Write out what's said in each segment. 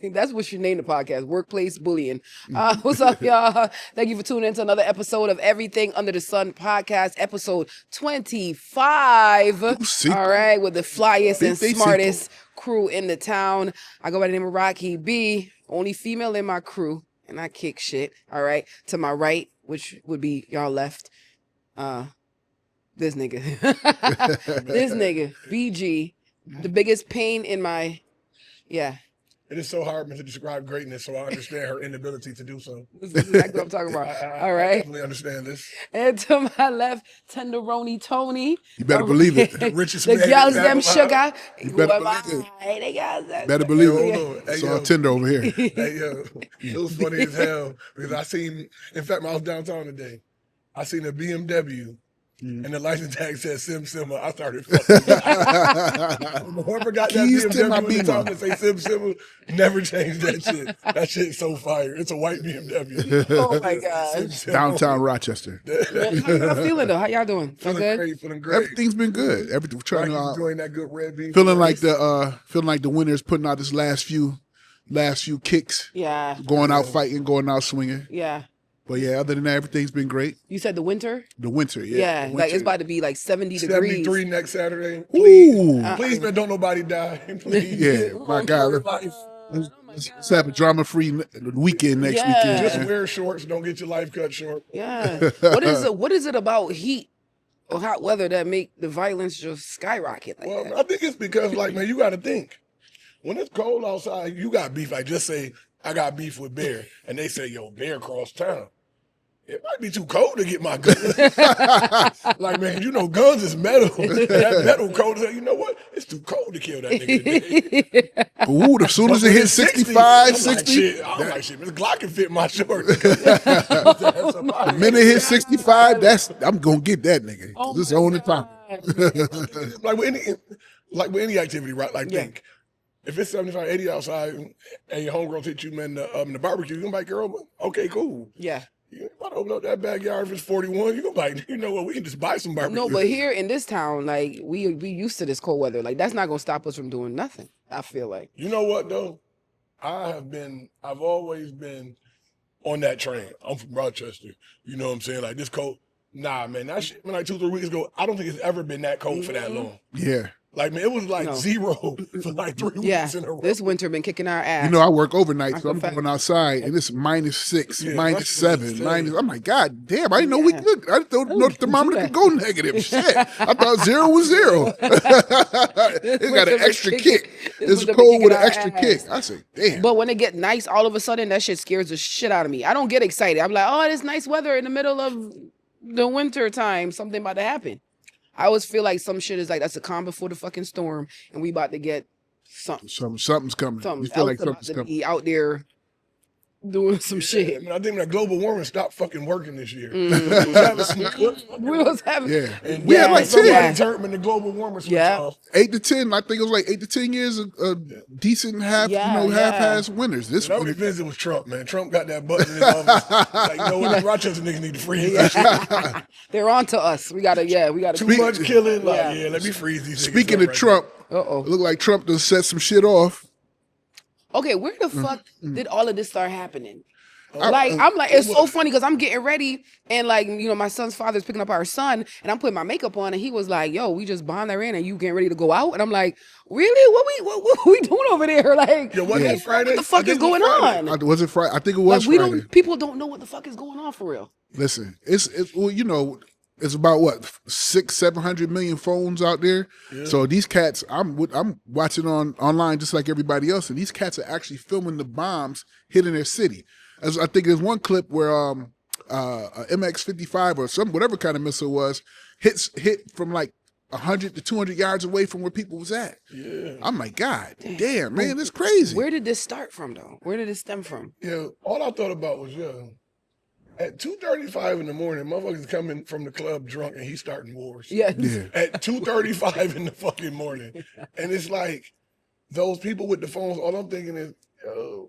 That's what you name the podcast, Workplace Bullying. What's up, y'all? Thank you for tuning in to another episode of Everything Under the Sun podcast, episode 25. All right, with the flyest and smartest crew in the town. I go by the name of Rocky B, only female in my crew, and I kick shit. All right, to my right, which would be y'all left, this nigga. This nigga, BG, the biggest pain in my... Yeah. It is so hard to describe greatness, so I understand her inability to do so. This is exactly what I'm talking about. All right. I definitely understand this. And to my left, Tenderoni Tony. You better believe it. The richest The man girls in them Babylon. sugar. You better believe it. The girls them Better believe Hold it. on. Hey, It's yo. all tender over here. Hey, yo. It was funny as hell because I seen, in fact, when I was downtown today, I seen a BMW and the license tag said Sim Simma. I started fucking. Whoever got that Keys to my BMW in the Beamer. top and say Sim Simma, never changed that shit. That shit's so fire. It's a white BMW. Oh my God. Sim Simma. Downtown Rochester. How y'all feeling though? How y'all doing? Feel Feeling good? great, feeling great. Everything's been good. Everything trying Like to enjoying that good red bean. feeling like the winner's putting out this last few kicks, Yeah. going out fighting, going out swinging. Yeah. But yeah, other than that, everything's been great. You said the winter? The winter, Yeah. the Like it's winter. about to be like 70 degrees. 73 next Saturday. Please, Ooh, please, man, don't nobody die. Please. yeah, my God. Life. Let's have a drama-free weekend next Yeah. weekend. Just man. wear shorts. Don't get your life cut short. Yeah. What is it about heat or hot weather that make the violence just skyrocket like Well, that? I think it's because, like, man, you got to think. When it's cold outside, you got beef. Like, just say, I got beef with Bear. And they say, yo, Bear crossed town. It might be too cold to get my gun. Like, man, you know, guns is metal. That metal cold. You know what? It's too cold to kill that nigga today. Ooh, as soon as it hits 65, 60, I'm like, shit, this Glock can fit my shorts. the minute it hits 65, I'm gonna get that nigga. Oh This is my on the top. like with any activity, right? Like, Yeah. think. If it's 75, 80 outside and your homegirls hit you, man, the barbecue, you gonna be like, girl, okay, cool. Yeah. You about to open up that backyard if it's 41, you gonna be like, you know what, we can just buy some barbecue. No, but here in this town, like we used to this cold weather. Like that's not gonna stop us from doing nothing. I feel like. You know what, though? I've always been on that train. I'm from Rochester. You know what I'm saying? Like, this cold. Nah, man, that shit, man, like 2-3 weeks ago, I don't think it's ever been that cold for that long. Yeah. Like, man, it was like No. 0 for like 3 Yeah. weeks in a row. This winter been kicking our ass. You know, I work overnight, so I'm Fact. going outside, and it's -6, Yeah, -7, -7. I'm like, God damn, I didn't know we Yeah. could. I didn't know the thermometer could go negative. Shit. I thought 0 was 0. It got an extra kick. It's winter been cold with kicking an our extra ass. kick. I say, damn. But when it get nice, all of a sudden that shit scares the shit out of me. I don't get excited. I'm like, oh, it's nice weather in the middle of the winter time. Something about to happen. I always feel like some shit is like that's a calm before the fucking storm, and we about to get something. Something's coming. Something You feel like else about something's to coming. be out there doing some Yeah, shit. man, I think that global warming stopped fucking working this year. Mm. We was having some- We was having Yeah. and We had like somebody 10. determined the global warming switch Yeah. off. 8 to 10. I think it was like 8 to 10 years of decent Yeah, half-ass winners. This That one, only visit was Trump, man. Trump got that button in his office. Like, you know what? Rochester niggas need to freeze that shit. They're on to us. We gotta. Too much killing. Like, Yeah. yeah, let me freeze these niggas speaking up of right Trump, Uh oh. it looked like Trump done set some shit off. Okay, where the fuck did all of this start happening? I- Like, I'm like, it's so funny because I'm getting ready and like, you know, my son's father's picking up our son and I'm putting my makeup on and he was like, yo, we just bombed there in and you getting ready to go out? And I'm like, really? What we doing over there? Like, Yo, wasn't Yeah. it Friday? what the fuck I think is it was going Friday. on? Was it Friday? I think it was Like, we Friday. don't, people don't know what the fuck is going on for real. Listen, it's well, you know, it's about what 600-700 million phones out there. Yeah. So these cats, I'm watching online just like everybody else, and these cats are actually filming the bombs hitting their city. As I think there's one clip where a MX-55 or some whatever kind of missile was hit from like 100 to 200 yards away from where people was at. Yeah. I'm like, God damn, man, it's crazy. Where did this start from though? Where did it stem from? Yeah, all I thought about was, at 2:35 in the morning, motherfuckers coming from the club drunk and he's starting wars. Yeah. Yeah. At 2:35 in the fucking morning. And it's like, those people with the phones, all I'm thinking is, yo,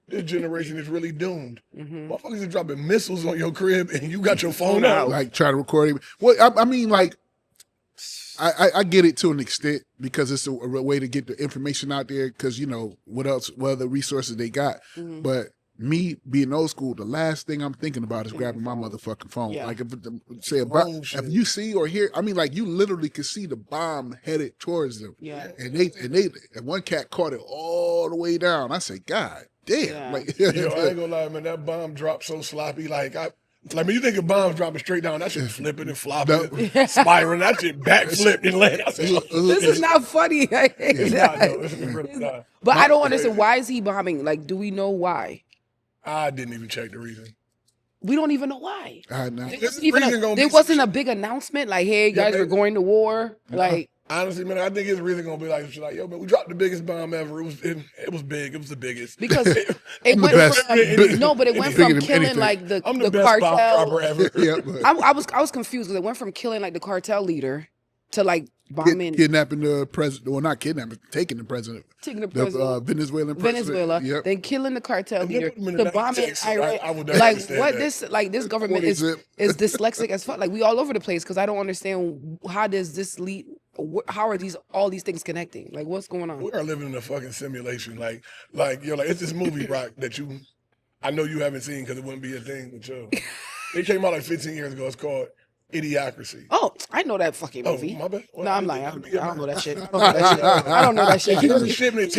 this generation is really doomed. Motherfuckers are dropping missiles on your crib and you got your phone out. Like try to record it. Well, I mean, like I get it to an extent because it's a way to get the information out there because, what other resources they got. Mhm. But me being old school, the last thing I'm thinking about is grabbing my motherfucking phone. Yeah. Like if you see or hear, like you literally could see the bomb headed towards them. Yeah. And one cat caught it all the way down. I said, God damn. Yeah. Like, Yo, I ain't gonna lie, man. That bomb dropped so sloppy. Like when you think of bombs dropping straight down, that shit flipping and flopping, spiraling. That shit backflipped and landed. I said, This is not funny. I hate it's that. not, though. It's really not. But I don't understand, why is he bombing? Like, do we know why? I didn't even check the reason. We don't even know why. I know. There wasn't a big announcement like, hey, guys, we're going to war. Like, honestly, man, I think his reason gonna be like, yo, man, we dropped the biggest bomb ever. It was big. It was the biggest. Because it I'm went the best. from no, but it went Bigger from than killing anything. like the I'm the best bomb cartel. dropper ever. Yeah, but I was confused because it went from killing like the cartel leader to like bombing kidnapping the president. Well, not kidnapping, taking the president. taking the The president. Venezuelan president. Venezuela, Yep. then killing the cartel If they leader, put them in the the bombing United States, Iraq. I would never Like understand what that. this government is Zip. dyslexic as fuck. Like we all over the place because I don't understand how does this lead. How are all these things connecting? Like what's going on? We are living in a fucking simulation. Like it's this movie, Rock, that I know you haven't seen because it wouldn't be a thing, but it came out like 15 years ago. It's called Idiocracy. Oh, I know that fucking movie. Oh, my bad. No, I'm lying. I don't know that shit. I don't know that shit. In the shit, man,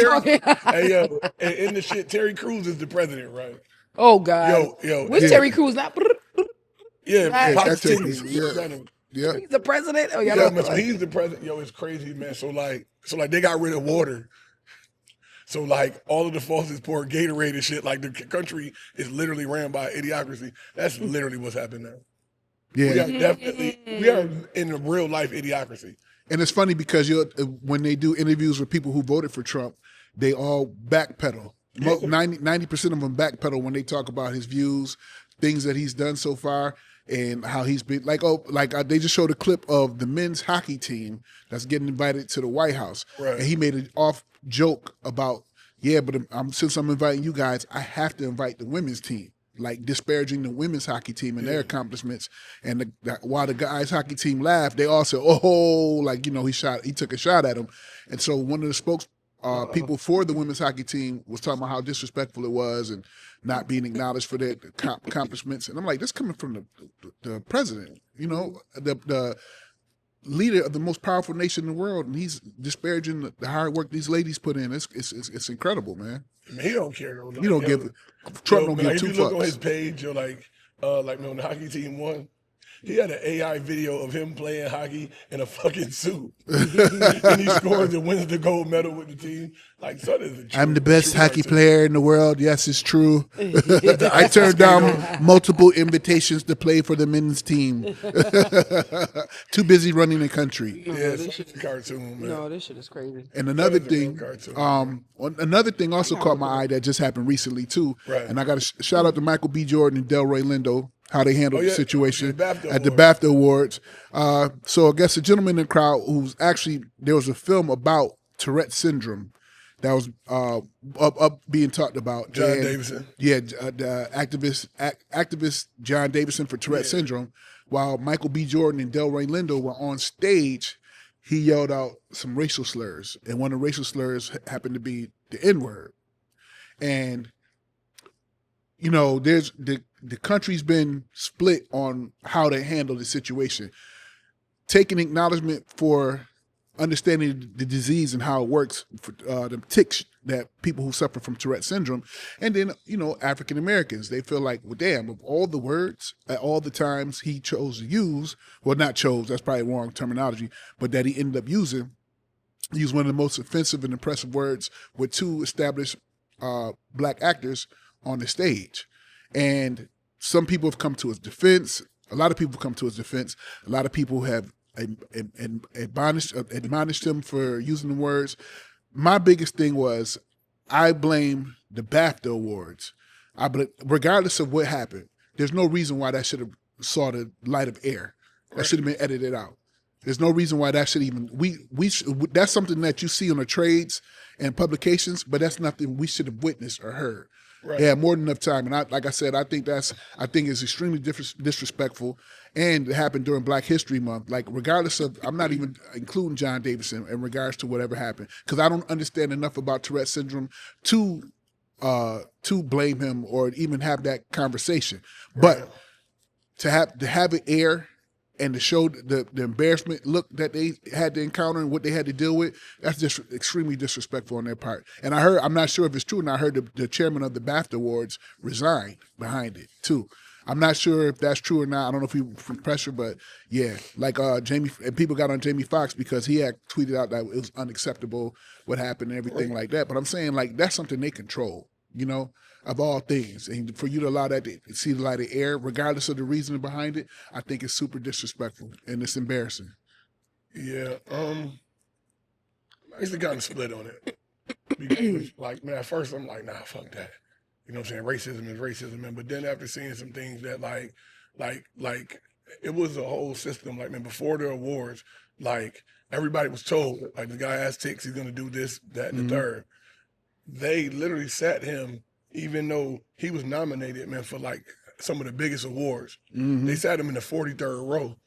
hey, yo, in the shit, Terry Crews is the president, right? Oh God. Yo, Which yeah. Terry Crews? Not. Yeah, Right. Pop That's Titties. it. Yeah. He's the president. Oh Yeah, yeah. man, so he's the president. Yo, it's crazy, man. So they got rid of water. So like all of the faucets pour Gatorade and shit. Like the country is literally ran by idiocracy. That's literally what's happening now. Yeah. We are in a real life idiocracy. And it's funny because when they do interviews with people who voted for Trump, they all backpedal. 90% of them backpedal when they talk about his views, things that he's done so far, and how he's been they just showed a clip of the men's hockey team that's getting invited to the White House, Right. and he made an off joke about, but since I'm inviting you guys, I have to invite the women's team, like disparaging the women's hockey team and their accomplishments. And while the guys' hockey team laughed, they all said, "Oh, he took a shot at him." And so one of the people for the women's hockey team was talking about how disrespectful it was and not being acknowledged for their accomplishments. And I'm like, this coming from the president, the leader of the most powerful nation in the world, and he's disparaging the hard work these ladies put in. It's incredible, man. I mean, he don't care. Though. You don't give Trump don't give if two you look on fucks. his page, you're when the hockey team won, he had an AI video of him playing hockey in a fucking suit, and he scores and wins the gold medal with the team. Like, son is a true, I'm the best true hockey cartoon. player in the world. Yes, it's true. I turned down multiple invitations to play for the men's team. Too busy running the country. Yeah, it's a cartoon, man. No, this shit is crazy. And another That is a real thing, cartoon. another thing also caught my eye that just happened recently too. Right. And I got to shout out to Michael B. Jordan and Delroy Lindo, how they handled the yeah, situation the BAFTA at the BAFTA Awards. So I guess a gentleman in the crowd there was a film about Tourette syndrome that was up being talked about. John And, Davison. Yeah, the activist John Davison for Tourette syndrome. While Michael B. Jordan and Delroy Lindo were on stage, he yelled out some racial slurs, and one of the racial slurs happened to be the N-word. And there's the country's been split on how to handle the situation. Taking acknowledgement for understanding the disease and how it works, for the tics that people who suffer from Tourette syndrome, and then African Americans, they feel like, well, damn, of all the words at all the times he chose to use, well, not chose, that's probably wrong terminology, but that he ended up using, he used one of the most offensive and impressive words with two established black actors on the stage. And some people have come to his defense. A lot of people have come to his defense. A lot of people have admonished him for using the words. My biggest thing was, I blame the BAFTA awards. Regardless of what happened, there's no reason why that should have saw the light of air. That should have been edited out. There's no reason why that should even that's something that you see on the trades and publications, but that's nothing we should have witnessed or heard. Right. They had more than enough time, and like I said, I think it's extremely disrespectful, and it happened during Black History Month. Like, regardless of, I'm not even including John Davis in regards to whatever happened, because I don't understand enough about Tourette syndrome to blame him or even have that conversation. But to have it air and to show the embarrassment look that they had to encounter and what they had to deal with, that's just extremely disrespectful on their part. And I'm not sure if it's true, and I heard the chairman of the BAFTA Awards resigned behind it too. I'm not sure if that's true or not. I don't know if he from pressure, but yeah, like Jamie, and people got on Jamie Foxx because he had tweeted out that it was unacceptable what happened and everything like that. But I'm saying, like, that's something they control, of all things. And for you to allow that to see the light of air, regardless of the reasoning behind it, I think it's super disrespectful and it's embarrassing. Yeah. I used to kind of split on it. Because, like, man, at first I'm like, nah, fuck that. You know what I'm saying? Racism is racism, man. But then after seeing some things that like it was a whole system. Like, man, before the awards, like, everybody was told, like, the guy has ticks, he's gonna do this, that, and the third. They literally sat him, even though he was nominated, man, for like some of the biggest awards. They sat him in the 43rd row.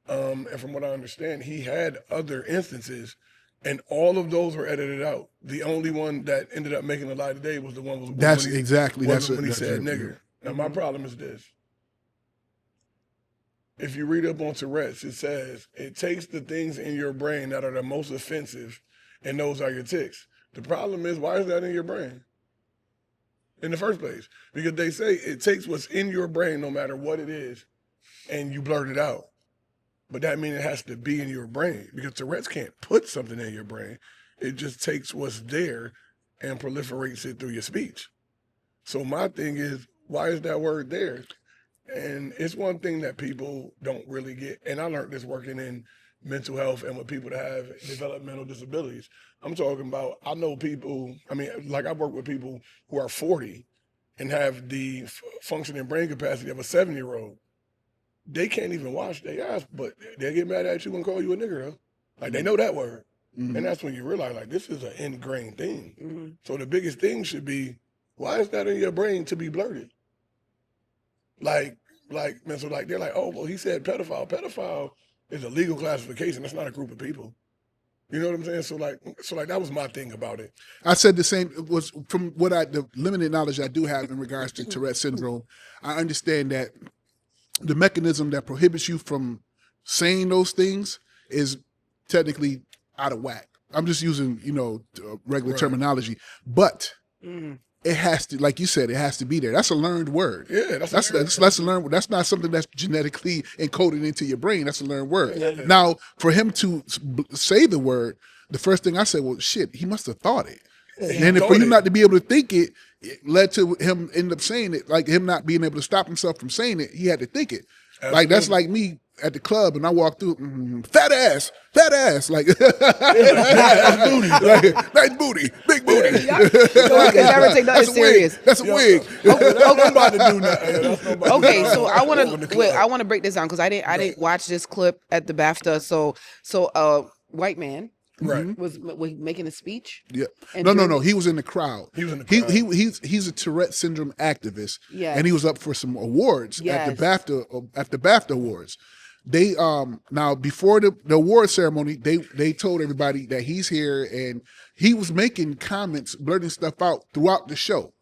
And from what I understand, he had other instances, and all of those were edited out. The only one that ended up making the light of day was the one when he said nigger. Now, my problem is this. If you read up on Tourette's, it says it takes the things in your brain that are the most offensive, and those are your tics. The problem is, why is that in your brain in the first place? Because they say it takes what's in your brain, no matter what it is, and you blurt it out. But that means it has to be in your brain, because Tourette's can't put something in your brain. It just takes what's there and proliferates it through your speech. So my thing is, why is that word there? And it's one thing that people don't really get. And I learned this working in mental health and with people that have developmental disabilities. I'm talking about, I know people, I mean, like, I work with people who are 40 and have the functioning brain capacity of a 7-year-old. They can't even wash their ass, but they get mad at you and call you a nigger, though. Like, they know that word. And that's when you realize, like, this is an ingrained thing. So the biggest thing should be, why is that in your brain to be blurted? Like, man, so like, they're like, oh, well, he said pedophile. Pedophile is a legal classification. That's not a group of people. You know what I'm saying? So like that was my thing about it. I said the same. It was from the limited knowledge I do have in regards to Tourette syndrome. I understand that the mechanism that prohibits you from saying those things is technically out of whack. I'm just using, regular terminology, but it has to, like you said, it has to be there. That's a learned word. Yeah, that's a learned word. That's not something that's genetically encoded into your brain. That's a learned word. Yeah. Now, for him to say the word, the first thing I said, well, shit, he must have thought it. And for you not to be able to think it, it led to him end up saying it, like him not being able to stop himself from saying it. He had to think it. Absolutely. Like, that's like me at the club and I walk through, fat ass, like, nice booty, nice booty, big booty. Yeah. You can never take nothing serious. That's a wig. I'm about to do that. Okay, so I want to break this down because I didn't watch this clip at the BAFTA. So white man. Right. Was making a speech? Yeah. No. He was in the crowd. He was in the crowd. He's a Tourette syndrome activist. Yeah. And he was up for some awards at the BAFTA Awards. They now before the award ceremony, they told everybody that he's here, and he was making comments, blurting stuff out throughout the show.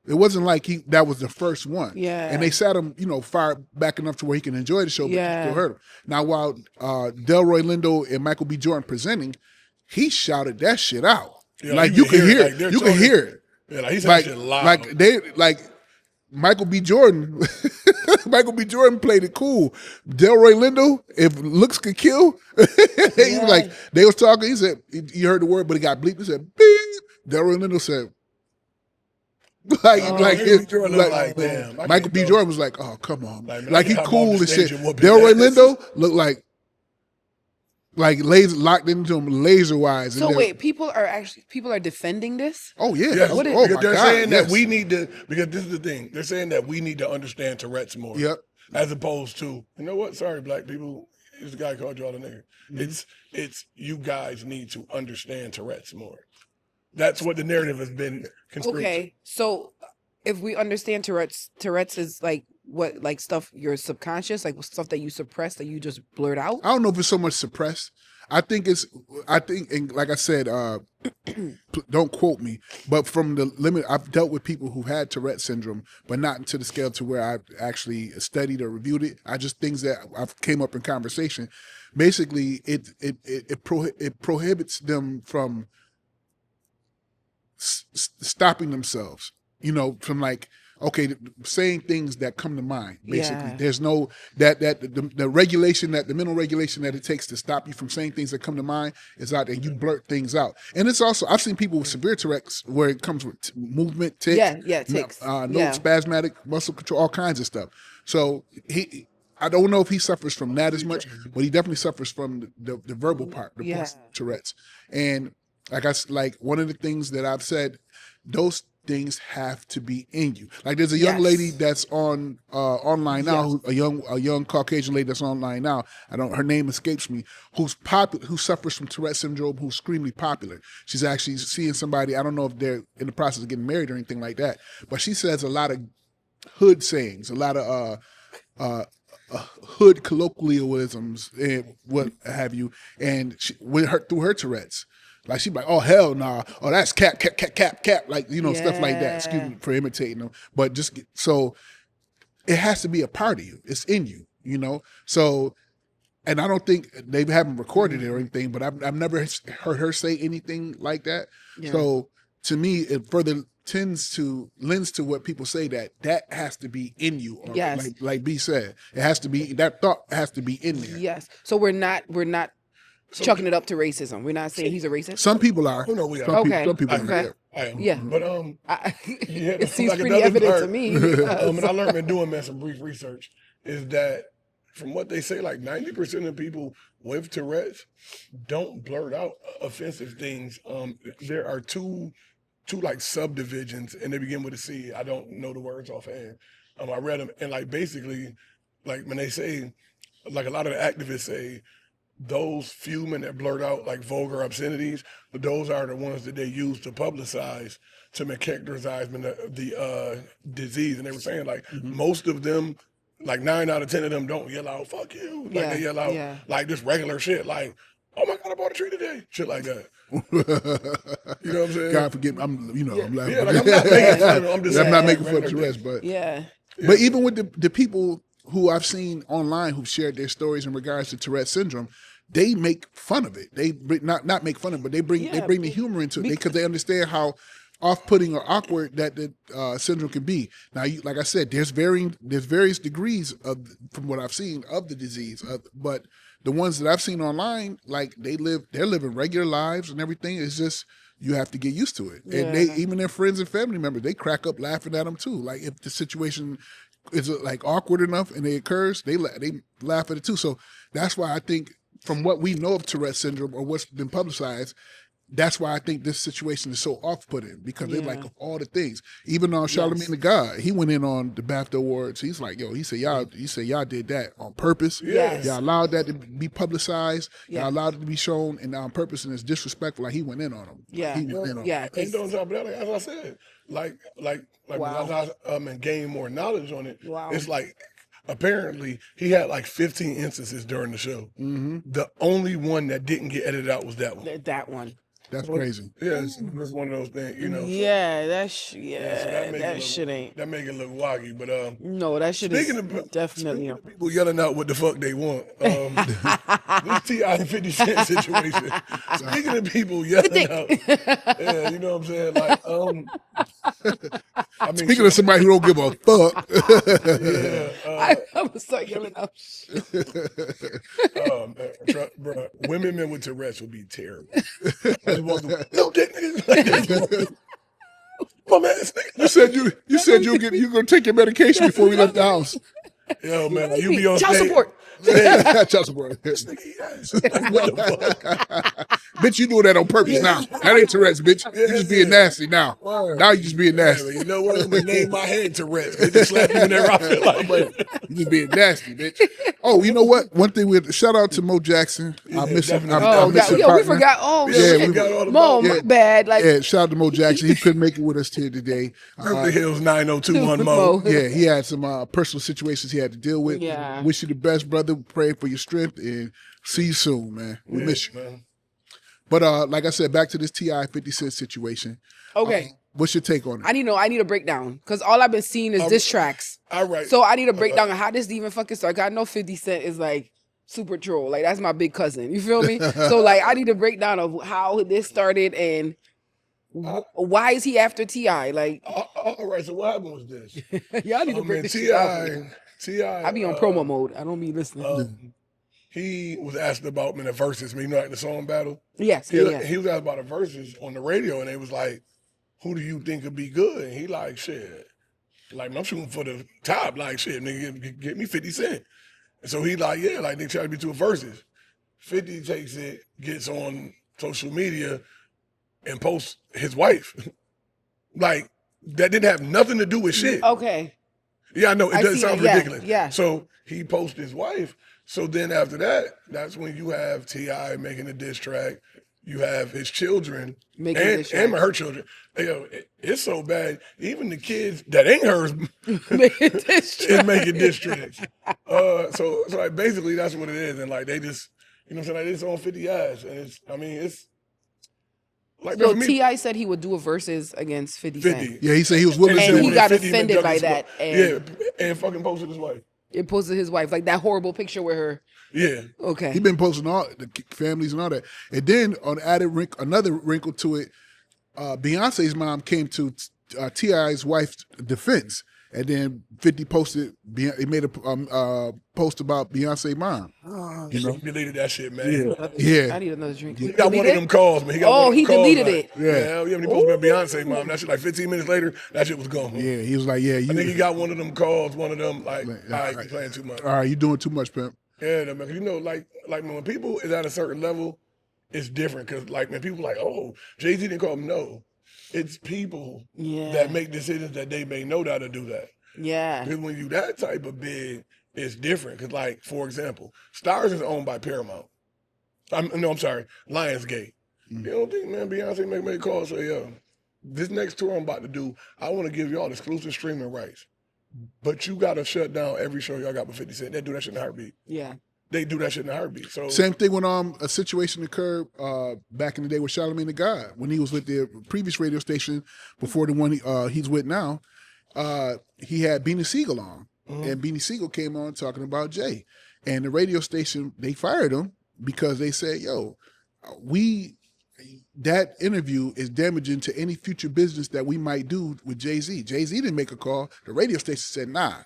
It wasn't like that was the first one. Yeah. And they sat him, far back enough to where he can enjoy the show, but yeah. still heard him. Now, while Delroy Lindo and Michael B. Jordan presenting, he shouted that shit out. Yeah, like, you can hear it. Like, you can hear it. Yeah, like, he said shit loud. Michael B. Jordan played it cool. Delroy Lindo, if looks could kill, he was like, they was talking, he said, you heard the word, but it got bleeped. He said, beep. Delroy Lindo said, damn. Michael B. Jordan was like, oh, come on. Like he cool and shit. Delroy Lindo looked like laser locked into him laser wise. So wait, people are defending this? Oh yeah. Yes. What is, because they're saying that we need to, because this is the thing. They're saying that we need to understand Tourette's more. Yep. As opposed to, you know what? Sorry, black people. This guy called you all a nigger. It's you guys need to understand Tourette's more. That's what the narrative has been construed. Okay, so if we understand Tourette's is like what, like stuff your subconscious, like stuff that you suppress that you just blurt out. I don't know if it's so much suppressed. I think, and like I said, don't quote me, but from the limit, I've dealt with people who had Tourette syndrome, but not to the scale to where I've actually studied or reviewed it. I just things that I've came up in conversation. Basically, it prohibits them from stopping themselves. You know, from like, okay, saying things that come to mind. Basically, Yeah. there's no the regulation, that the mental regulation that it takes to stop you from saying things that come to mind is out there. You blurt things out, and it's also, I've seen people with severe Tourette's where it comes with movement, tics, tics, spasmodic muscle control, all kinds of stuff. So I don't know if he suffers from that as much, but he definitely suffers from the verbal part, the post Tourette's, and like one of the things that I've said, those things have to be in you. Like there's a young lady that's on online now, a young Caucasian lady that's online now. Her name escapes me. Who suffers from Tourette syndrome? Who's extremely popular. She's actually seeing somebody. I don't know if they're in the process of getting married or anything like that. But she says a lot of hood sayings, a lot of hood colloquialisms and what have you. And through her Tourette's. Like she'd be like, oh hell nah, oh that's cap, like stuff like that. Excuse me for imitating them, but so it has to be a part of you. It's in you, So, and I don't think they haven't recorded it or anything, but I've never heard her say anything like that. Yeah. So to me, it further lends to what people say that has to be in you. Or yes, like B said, it has to be, that thought has to be in there. Yes. So we're not chucking it up to racism. We're not saying he's a racist. Some people are. No, we are. Some people are. I am. Yeah. But it seems like pretty evident to me. And I learned in doing some brief research is that from what they say, like 90% of people with Tourette's don't blurt out offensive things. There are two like subdivisions, and they begin with a C. I don't know the words offhand. I read them, and like basically, like when they say, like a lot of the activists say, those few men that blurt out like vulgar obscenities, but those are the ones that they use to publicize, to make characterize the disease. And they were saying like most of them, like 9 out of 10 of them don't yell out "fuck you," like they yell out like this regular shit, like "oh my god, I bought a tree today," shit like that. You know what I'm saying? God forgive me. I'm laughing. Yeah, like I'm not making fun of them. I'm just saying, not making like, fun of Tourette's, but but even with the people who I've seen online who've shared their stories in regards to Tourette syndrome, they make fun of it. They not make fun of it, but they bring the humor into it because they understand how off-putting or awkward that the syndrome can be. Now, like I said, there's various degrees from what I've seen of the disease, but the ones that I've seen online, like they're living regular lives and everything. It's just you have to get used to it, and even their friends and family members, they crack up laughing at them too. Like if the situation is like awkward enough and it occurs, they laugh at it too. So that's why I think, from what we know of Tourette syndrome or what's been publicized, that's why I think this situation is so off-putting, because they like, of all the things. Even on Charlamagne the God, he went in on the BAFTA awards. He's like, yo, he said y'all did that on purpose. Yes. Y'all allowed that to be publicized. Y'all allowed it to be shown, and on purpose, and it's disrespectful. Like he went in on them. Yeah. He went in on them. And on top of that, like, as I said, like when I and gain more knowledge on it, it's like, apparently, he had like 15 instances during the show. Mm-hmm. The only one that didn't get edited out was that one. That one. That's crazy. Yeah, it's one of those things, Yeah, that that shit ain't. That make it look woggy, but no, that shit is definitely. Of people yelling out what the fuck they want. This T.I. 50 Cent situation. Speaking of people yelling out, yeah, you know what I'm saying? Like, I mean, speaking of somebody who don't give a fuck. I would start yelling out. Bro, women with Tourette's would be terrible. No dick niggas. Bum ass nigga. You said you gonna take your medication before we left the house. Yo, man, you be on child support. Child support. Bitch, you doing that on purpose now. That ain't Tourette's, bitch. You just being nasty now. Now you just being nasty. You know what? I'm gonna name my head Tourette's. They just slap you whenever I feel like it. You just being nasty, bitch. Oh, you know what? One thing we shout out to Mo Jackson. I miss him. definitely. I Oh, miss his we partner. forgot. Oh, Yeah, shit. we forgot all Mo, about my bad. Like, Yeah, shout out to Mo Jackson. He couldn't make it with us here today. Beverly Hills 9021 Mo. Yeah, he had some personal situations he had to deal with. Yeah. Wish you the best, brother. Pray for your strength and see you soon, man. We miss you. Man. But like I said, back to this T.I. 50 Cent situation. okay. What's your take on it? I need a breakdown because all I've been seeing is diss tracks. All right. So I need a breakdown on how this even fucking started. 'Cause I know 50 Cent is like super troll. Like that's my big cousin. You feel me? So like I need a breakdown of how this started and why is he after T.I.? Like all right. So what happened was this. y'all need to break this shit out. T.I. I be on promo mode. I don't be listening. He was asked about in the verses. You know, like the song battle. Yes. He, Yeah. he was asked about the verses on the radio, and they was like, "Who do you think could be good?" And he like, "Shit, like I'm shooting for the top. Like shit, nigga, get me 50 Cent." And so he like, yeah, like they try to be two verses. 50 takes it, gets on social media, and posts his wife. Like that didn't have nothing to do with shit. Okay. Yeah, I know it does see sound that. Yeah, ridiculous. yeah. So he posted his wife. So then after that, that's when you have T.I. making a diss track. You have his children Making diss and tracks. her children. It's so bad. Even the kids that ain't hers Making diss is tracks. making diss tracks. So like basically that's what it is. And like they just, you know what I'm saying? Like it's on 50 ass. And it's like So for me, T.I. said he would do a verses against 50 Cent. 50. Yeah, he said he was willing And to do he it. got 50 offended by McDuckie's that, squad. and- Yeah, and fucking posted his wife. It posted his wife, like that horrible picture with her. Yeah. Okay. He been posting all the families and all that. And then on another wrinkle to it, Beyonce's mom came to T.I.'s wife's defense. And then 50 posted, he made a post about Beyonce's mom. You know, deleted that shit, man. Yeah. I need another drink. He got one of them calls, man. He got Oh, one of them he calls, deleted like, it. Yeah. When he posted about Beyonce, mom, that shit like 15 minutes later, that shit was gone. Yeah, he was like, yeah, I think he you, got one of them calls, one of them, like, Like, all right, all right. you playing too much. all right, you doing too much, pimp. Yeah, man, 'cause you know, like when people is at a certain level, it's different. Because, like, when people like, oh, Jay-Z didn't call him, no. It's people Yeah. that make decisions that they may know how to do that. Yeah. Because when you that type of big, it's different. Because, like, for example, Stars is owned by Paramount. I'm sorry, Lionsgate. You don't think, man, Beyonce make a call say, yo, this next tour I'm about to do, I want to give y'all exclusive streaming rights. But you got to shut down every show y'all got with 50 Cent. They do that shit in a heartbeat. Yeah. They do that shit in a heartbeat. So Same thing when a situation occurred back in the day with Charlamagne the God when he was with the previous radio station before the one he's with now. He had Beanie Siegel on, and Beanie Siegel came on talking about Jay, and the radio station they fired him because they said, "Yo, that interview is damaging to any future business that we might do with Jay-Z." Jay-Z didn't make a call. The radio station said, "Nah."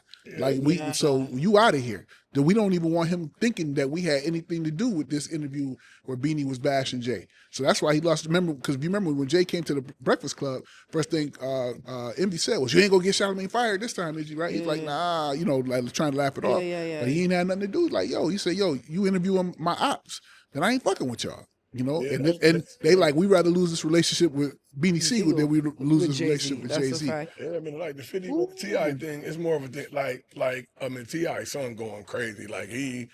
So you out of here. That we don't even want him thinking that we had anything to do with this interview where Beanie was bashing Jay. So that's why he lost. Remember, because if you remember when Jay came to the Breakfast Club, first thing Envy said was, "You ain't gonna get Charlamagne fired this time, is you?" Right? He's like, "Nah," like trying to laugh it off. yeah. But he ain't had nothing to do. Like, yo, he said, "Yo, you interviewing my ops, then I ain't fucking with y'all." You know, and they like, we rather lose this relationship with Beanie Siegel than we lose this relationship with Jay-Z. yeah, I mean, like the 50 with the T.I. thing, it's more of a thing. Like I mean, T.I.'s son going crazy. Like he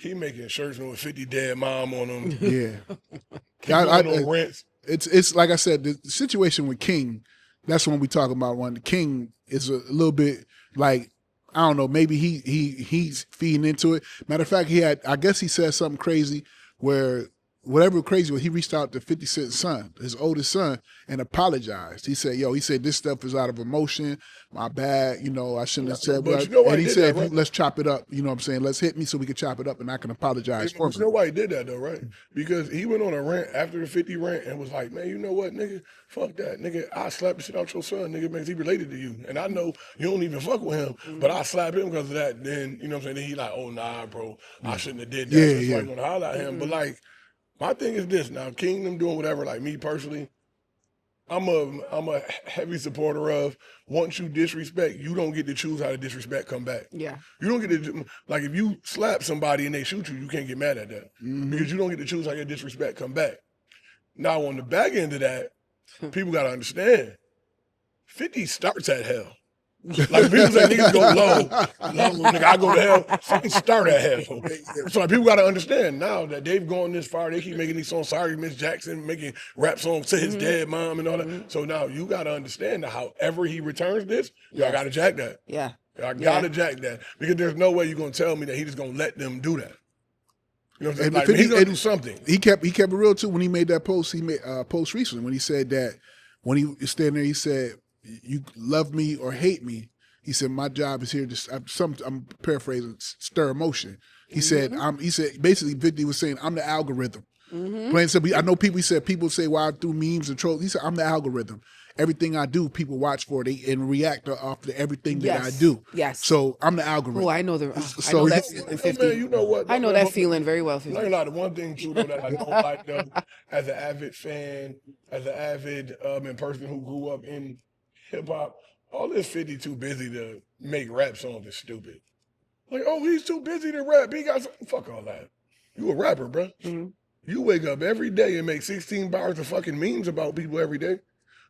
making shirts with 50 dead mom on them. Yeah, on rents. it's like I said, the situation with King. That's when we talk about when the King is a little bit like, I don't know, maybe he's feeding into it. Matter of fact, I guess he said something crazy where whatever crazy was, he reached out to 50 Cent's son, his oldest son, and apologized. He said, this stuff is out of emotion. My bad. You know, I shouldn't have said But you know why and he he did said, that, right? let's chop it up. You know what I'm saying? Let's hit me so we can chop it up and I can apologize for You know him. why he did that though, right? Because he went on a rant after the 50 rant and was like, man, you know what, nigga? Fuck that. Nigga, I slap the shit out your son, nigga, because he related to you. And I know you don't even fuck with him, but I slap him because of that. Then, you know what I'm saying? Then he like, oh, nah, bro, I shouldn't have did that. Yeah, so it's yeah. like, gonna holler at him. But like, my thing is this now, Kingdom doing whatever, like me personally, I'm a heavy supporter of once you disrespect, you don't get to choose how the disrespect come back. Yeah. You don't get to, like if you slap somebody and they shoot you, you can't get mad at that because you don't get to choose how your disrespect come back. Now on the back end of that, people got to understand, 50 starts at hell. Like people say niggas go low, nigga, I go to hell. Fucking start at hell. So like, people got to understand now that they've gone this far. They keep making these songs. Sorry, Miss Jackson, making rap songs to his dead mom and all that. So now you got to understand that however he returns this, y'all got to jack that. Yeah. I gotta jack that because there's no way you're gonna tell me that he just gonna let them do that. You know what I'm saying? Like, he's gonna do something. He kept it real too when he made that post. He made post recently when he said that when he was standing there, he said, "You love me or hate me." He said, "My job is here to." I'm paraphrasing, stir emotion. He said, He said basically, 50 was saying, "I'm the algorithm." Plain simple. I know people. He said people say, "Why through memes and trolls?" He said, "I'm the algorithm. Everything I do, people watch for it and react off to everything that I do." Yes. So I'm the algorithm. Oh, I know the. I know that feeling, 50. Man, you know what? I know that feeling very well. 50. Like, the one thing too though that I don't like though, as an avid fan, as an avid and person who grew up in hip hop, all this 50 too busy to make rap songs is stupid. Like, oh, he's too busy to rap. He got fuck all that. You a rapper, bro. You wake up every day and make 16 bars of fucking memes about people every day.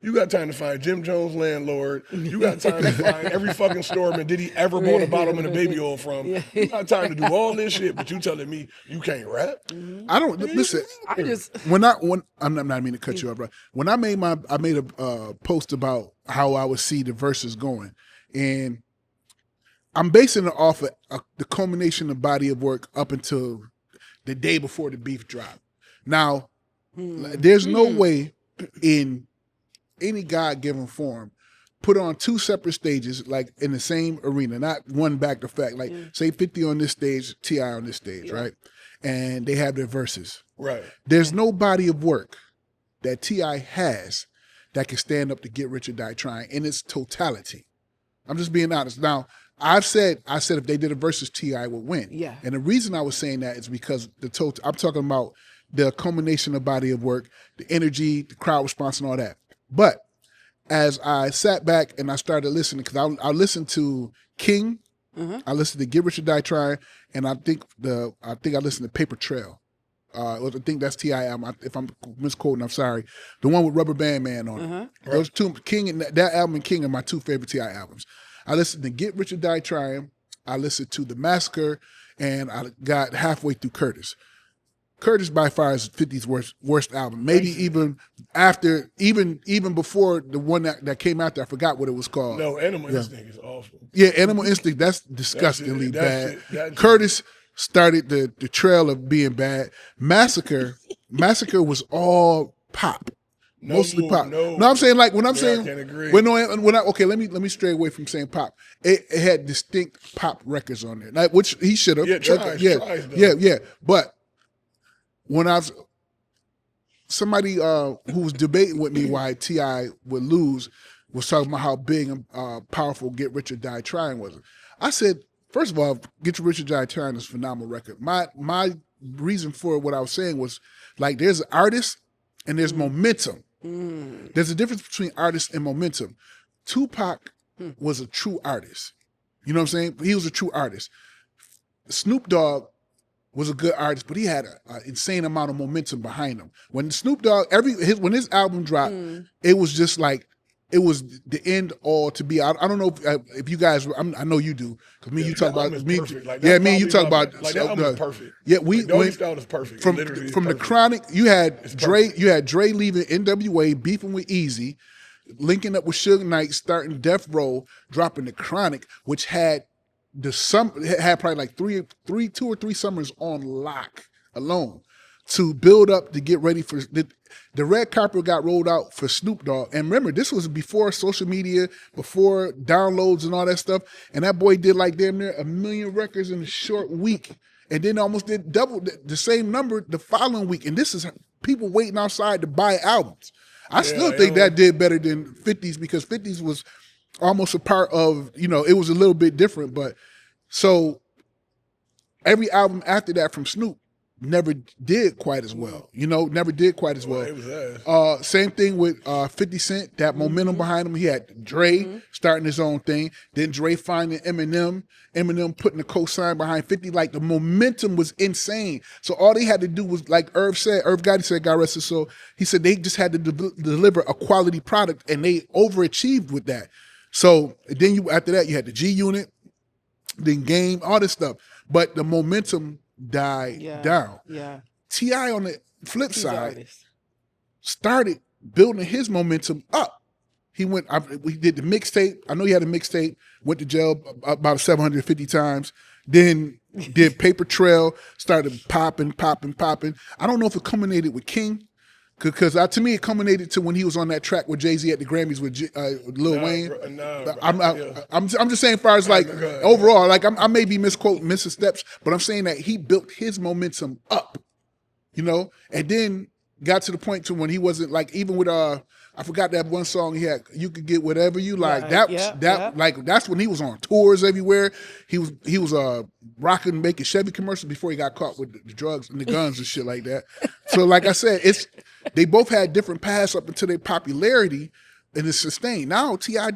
You got time to find Jim Jones landlord. You got time to find every fucking storeman did he ever bought a bottle and a baby oil from. You got time to do all this shit, but you telling me you can't rap? I don't listen. I'm not meaning to cut you off, bro. When I made a post about how I would see the verses going, and I'm basing it off of the culmination of body of work up until the day before the beef drop. Now, there's no way in any God-given form put on two separate stages, like in the same arena, not one back to back. Like say 50 on this stage, T.I. on this stage, right? And they have their verses. Right. There's no body of work that T.I. has that can stand up to Get Rich or Die Trying in its totality. I'm just being honest. Now, I said if they did a versus, T.I. would win. Yeah. And the reason I was saying that is because I'm talking about the culmination of body of work, the energy, the crowd response, and all that. But as I sat back and I started listening, because I listened to King, I listened to Get Rich or Die Trying, and I think I listened to Paper Trail. I think that's T.I. album. If I'm misquoting, I'm sorry. The one with Rubber Band Man on it. Those two, King and that album and King are my two favorite T.I. albums. I listened to Get Rich or Die Trying. I listened to The Massacre, and I got halfway through Curtis. Curtis by far is 50's worst album. Maybe even after, even before the one that came after. I forgot what it was called. No, Animal Instinct is awful. Yeah, Animal Instinct. That's disgustingly bad. Curtis started the trail of being bad. Massacre was all pop. Mostly pop. No, I'm saying like when I'm saying I can't agree. Let me stray away from saying pop. It had distinct pop records on there, like, which he should have. Yeah. But when somebody who was debating with me why T.I. would lose was talking about how big and powerful Get Rich or Die Trying was. I said, first of all, Get Rich or Die Trying is a phenomenal record. My reason for what I was saying was like there's an artist and there's momentum. There's a difference between artist and momentum. Tupac was a true artist. You know what I'm saying? He was a true artist. Snoop Dogg was a good artist, but he had an insane amount of momentum behind him. When Snoop Dogg, when his album dropped, it was just like, it was the end all to be. I don't know if you guys, I know you do, because me and you talk about me. Like, me and you talk about like that album is perfect. Yeah, we went style is perfect. From the Chronic. You had Dre leaving NWA, beefing with Easy, linking up with Suge Knight, starting Death Row, dropping the Chronic, which had probably like 2 or 3 summers on lock alone to build up to get ready for the red carpet got rolled out for Snoop Dogg. And remember, this was before social media, before downloads and all that stuff. And that boy did like damn near 1 million records in a short week. And then almost did double the same number the following week. And this is people waiting outside to buy albums. I still think that did better than 50's, because 50's was almost a part of, it was a little bit different. But so every album after that from Snoop never did quite as well. Never did quite as well. It was same thing with 50 Cent, that momentum behind him. He had Dre starting his own thing. Then Dre finding Eminem putting the cosign behind 50. Like, the momentum was insane. So all they had to do was, like Irv Gotti said, God rest his soul, he said they just had to deliver a quality product, and they overachieved with that. So then after that, you had the G Unit, then Game, all this stuff. But the momentum died down. Yeah. T.I. on the flip He's an side artist. started building his momentum up. We did the mixtape. I know he had a mixtape, went to jail about 750 times, then did Paper Trail, started popping. I don't know if it culminated with King, because to me it culminated to when he was on that track with Jay-Z at the Grammys with Lil Wayne. I'm just saying, as far as like overall, like I may be misquoting Mr. Steps, but I'm saying that he built his momentum up, and then got to the point to when he wasn't like, even with I forgot that one song he had, You Could Get Whatever You Like. Like that's when he was on tours everywhere. He was rocking, making Chevy commercials before he got caught with the drugs and the guns and shit like that. So like I said, they both had different paths up until their popularity, and it's sustained. Now T.I.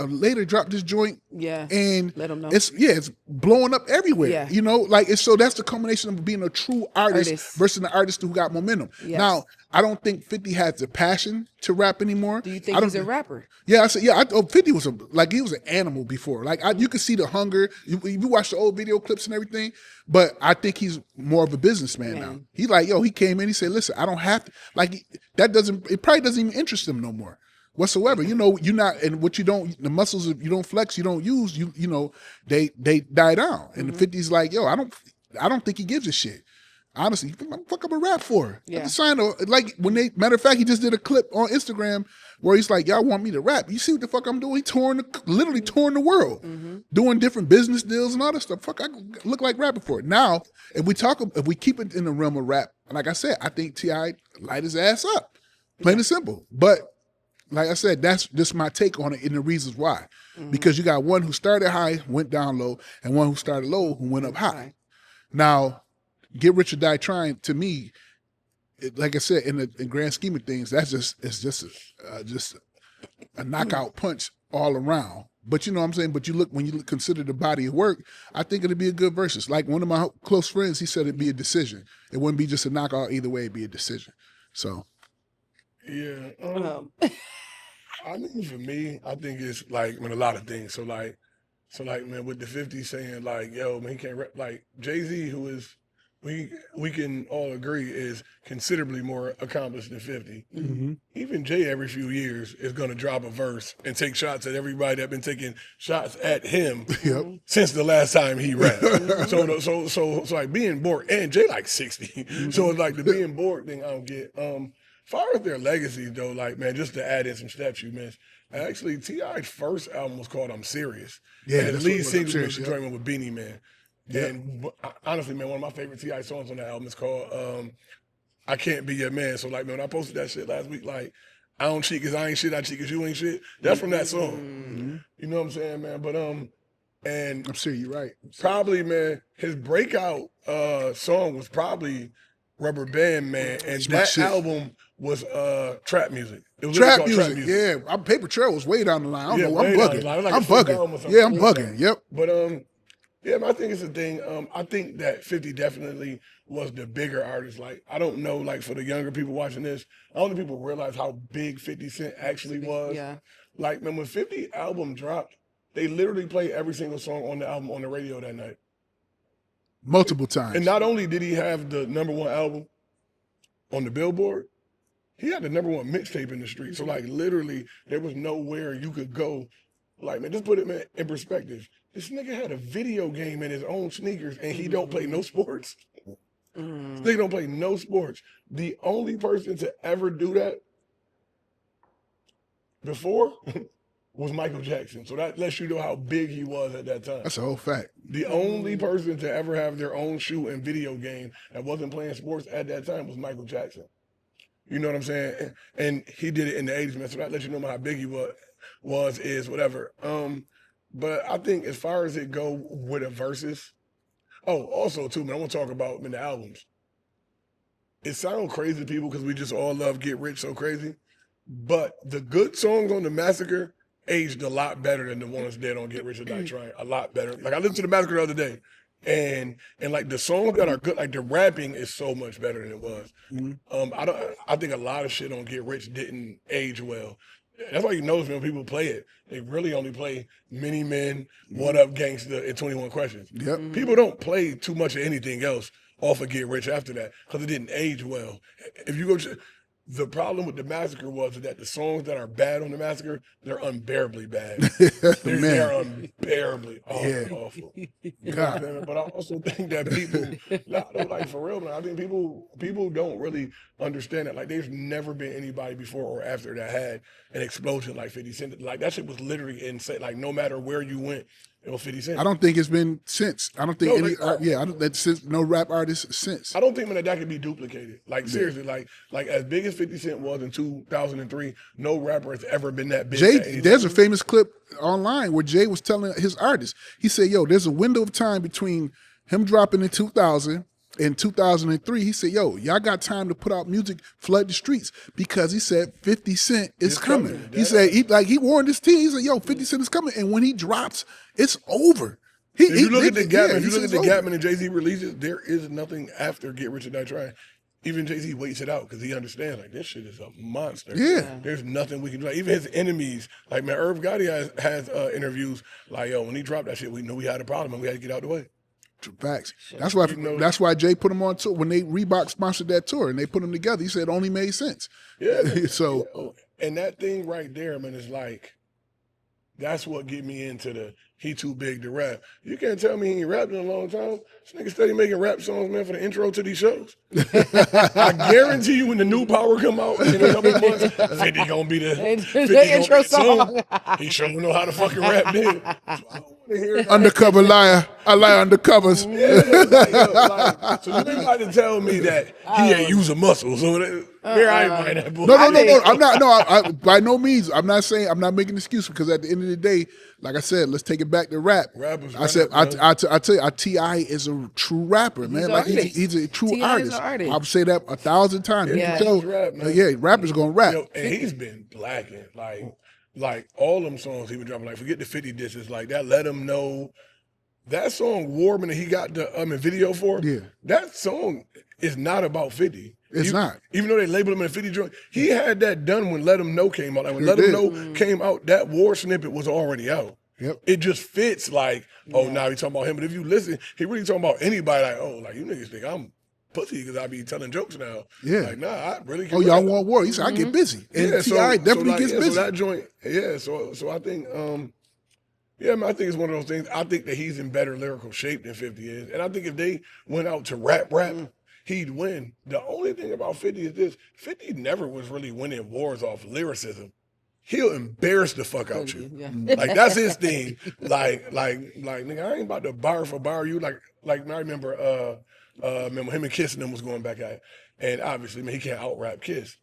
later dropped this joint, and let him know. It's blowing up everywhere. Yeah. Like so that's the combination of being a true artist versus an artist who got momentum. Yes. Now I don't think 50 has the passion to rap anymore. Do you think he's a rapper? Yeah, I said 50 was he was an animal before. Like you could see the hunger. You watch the old video clips and everything, but I think he's more of a businessman now. He's like, he came in, he said, listen, I don't have to, like, it probably doesn't even interest him no more whatsoever. You're not, and what you don't, the muscles you don't flex, you don't use, they die down. And the 50's like, I don't think he gives a shit. Honestly, fuck up a rap for? Yeah. Matter of fact, he just did a clip on Instagram where he's like, y'all want me to rap? You see what the fuck I'm doing? He literally touring the world, doing different business deals and all that stuff. Fuck, I look like rapping for it. Now, if we keep it in the realm of rap, like I said, I think T.I. light his ass up, plain and simple. But like I said, that's just my take on it and the reasons why. Because you got one who started high, went down low, and one who started low, who went up high. Now, Get Rich or Die Trying, to me, like I said, in the grand scheme of things, it's just a knockout punch all around. But you know what I'm saying? But when you consider the body of work, I think it'd be a good versus. Like one of my close friends, he said it'd be a decision. It wouldn't be just a knockout either way, it'd be a decision. So yeah. I mean, for me, I think it's like, a lot of things. So like, man, with the 50 saying like, yo, man, he can't rap, like Jay-Z, who is, we can all agree, is considerably more accomplished than 50. Even Jay, every few years, is going to drop a verse and take shots at everybody that been taking shots at him since the last time he rapped. So like being bored, and Jay like 60. So it's like the being bored thing I don't get. Far as their legacies though, like, man, just to add in some steps you mentioned, actually T.I.'s first album was called I'm Serious. Yeah, and that's the lead what it was, single I'm was Serious, joint with Beanie Man. And honestly, man, one of my favorite T.I. songs on the album is called I Can't Be Your Man. So like, man, when I posted that shit last week, like, I don't cheat because I ain't shit, I cheat because you ain't shit. That's from that song. You know what I'm saying, man? But and I'm sure you're right. probably, man, his breakout song was probably Rubber Band Man, and that album was trap music. It was Trap music, yeah. Paper Trail was way down the line. I don't know. I'm bugging. Like I'm bugging. Yeah, I'm bugging. Yep. But yeah, I think it's a thing. I think that 50 definitely was the bigger artist. Like, I don't know, like for the younger people watching this, I don't think people realize how big 50 Cent actually was. Yeah. Like, man, when 50 album dropped, they literally played every single song on the album on the radio that night. Multiple times. And not only did he have the #1 album on the Billboard, he had the #1 mixtape in the street. So like literally there was nowhere you could go. Like, man, just put it, man, in perspective. This nigga had a video game in his own sneakers and he don't play no sports. This nigga don't play no sports. The only person to ever do that before was Michael Jackson. So that lets you know how big he was at that time. That's a whole fact. The only person to ever have their own shoe and video game that wasn't playing sports at that time was Michael Jackson. You know what I'm saying? And he did it in the 80s, man. So that lets you know how big he is, whatever. But I think as far as it go with a versus, also too, man, I want to talk about the albums. It sounds crazy to people because we just all love Get Rich so crazy. But the good songs on the Massacre aged a lot better than the ones that on Get Rich or Die Trying. A lot better. Like, I listened to the Massacre the other day, and like the songs that are good, like the rapping is so much better than it was. I think a lot of shit on Get Rich didn't age well. That's why you notice when people play it, they really only play Many Men, What Up Gangsta, and 21 Questions. Yep. People don't play too much of anything else off of Get Rich after that because it didn't age well. If you go, the problem with the Massacre was that the songs that are bad on the Massacre, they're unbearably bad. They're unbearably awful. God. But I also think that people, like for real, man, I think people don't really understand that. Like, there's never been anybody before or after that had an explosion like 50 Cent. Like, that shit was literally insane. Like, no matter where you went, it was 50 Cent. I don't think it's been since. I don't think I don't that since no rap artist since. I don't think that can be duplicated. Like, seriously, like as big as 50 Cent was in 2003, no rapper has ever been that big. There's a famous clip online where Jay was telling his artists, he said, yo, there's a window of time between him dropping in 2000 and 2003. He said, yo, y'all got time to put out music, flood the streets, because he said 50 Cent is coming. He said, he warned his team. He said, yo, 50 Cent is coming. And when he drops, it's over. If you look at the Gatman and Jay-Z releases, there is nothing after Get Rich or Die Trying. Even Jay-Z waits it out because he understands, like, this shit is a monster. Yeah. There's nothing we can do. Like, even his enemies, like, man, Irv Gotti has interviews like, yo, when he dropped that shit, we knew we had a problem and we had to get out the way. Facts. That's why Jay put him on tour when Reebok sponsored that tour and they put them together. He said it only made sense. Yeah. So, and that thing right there, man, is like, that's what get me into he too big to rap. You can't tell me he ain't rapped in a long time. This nigga steady making rap songs, man, for the intro to these shows. I guarantee you when the new Power come out in a couple months, 50 gonna be the intro song. He sure know how to fucking rap then. Undercover liar. I lie undercovers. Yeah, so you ain't about to tell me that he ain't using muscles. So I ain't buying that bullshit. No. I'm not. No, I, by no means. I'm not saying. I'm not making an excuse because at the end of the day, like I said, let's take it back to rap. I tell you, T.I. is a true rapper, man. Like he's a true artist. I'll say that 1,000 times. Rappers gonna rap. And he's been blacking like all them songs he been dropping. Like, forget the 50 disses. Like, that Let Him Know. That song Warman that he got the video for. Yeah. That song is not about 50. It's not. Even though they labeled him in a 50 joint, he had that done when Let Him Know came out. Like, when Let Him Know came out, that war snippet was already out. Yep. It just fits like, now he's talking about him. But if you listen, he really talking about anybody. Like, like, you niggas think I'm pussy because I be telling jokes now. Yeah. Like, nah, I really can. Oh, y'all want war? He said, I get busy. And T.I. definitely gets busy. So that joint, so I think, man, I think it's one of those things. I think that he's in better lyrical shape than 50 is. And I think if they went out to rap, he'd win. The only thing about 50 is this: 50 never was really winning wars off lyricism. He'll embarrass the fuck out you. Yeah. Like, that's his thing. Like, nigga, I ain't about to bar for bar you. Like I remember, him and Kiss and them was going back at it. And obviously, man, he can't out-rap Kiss.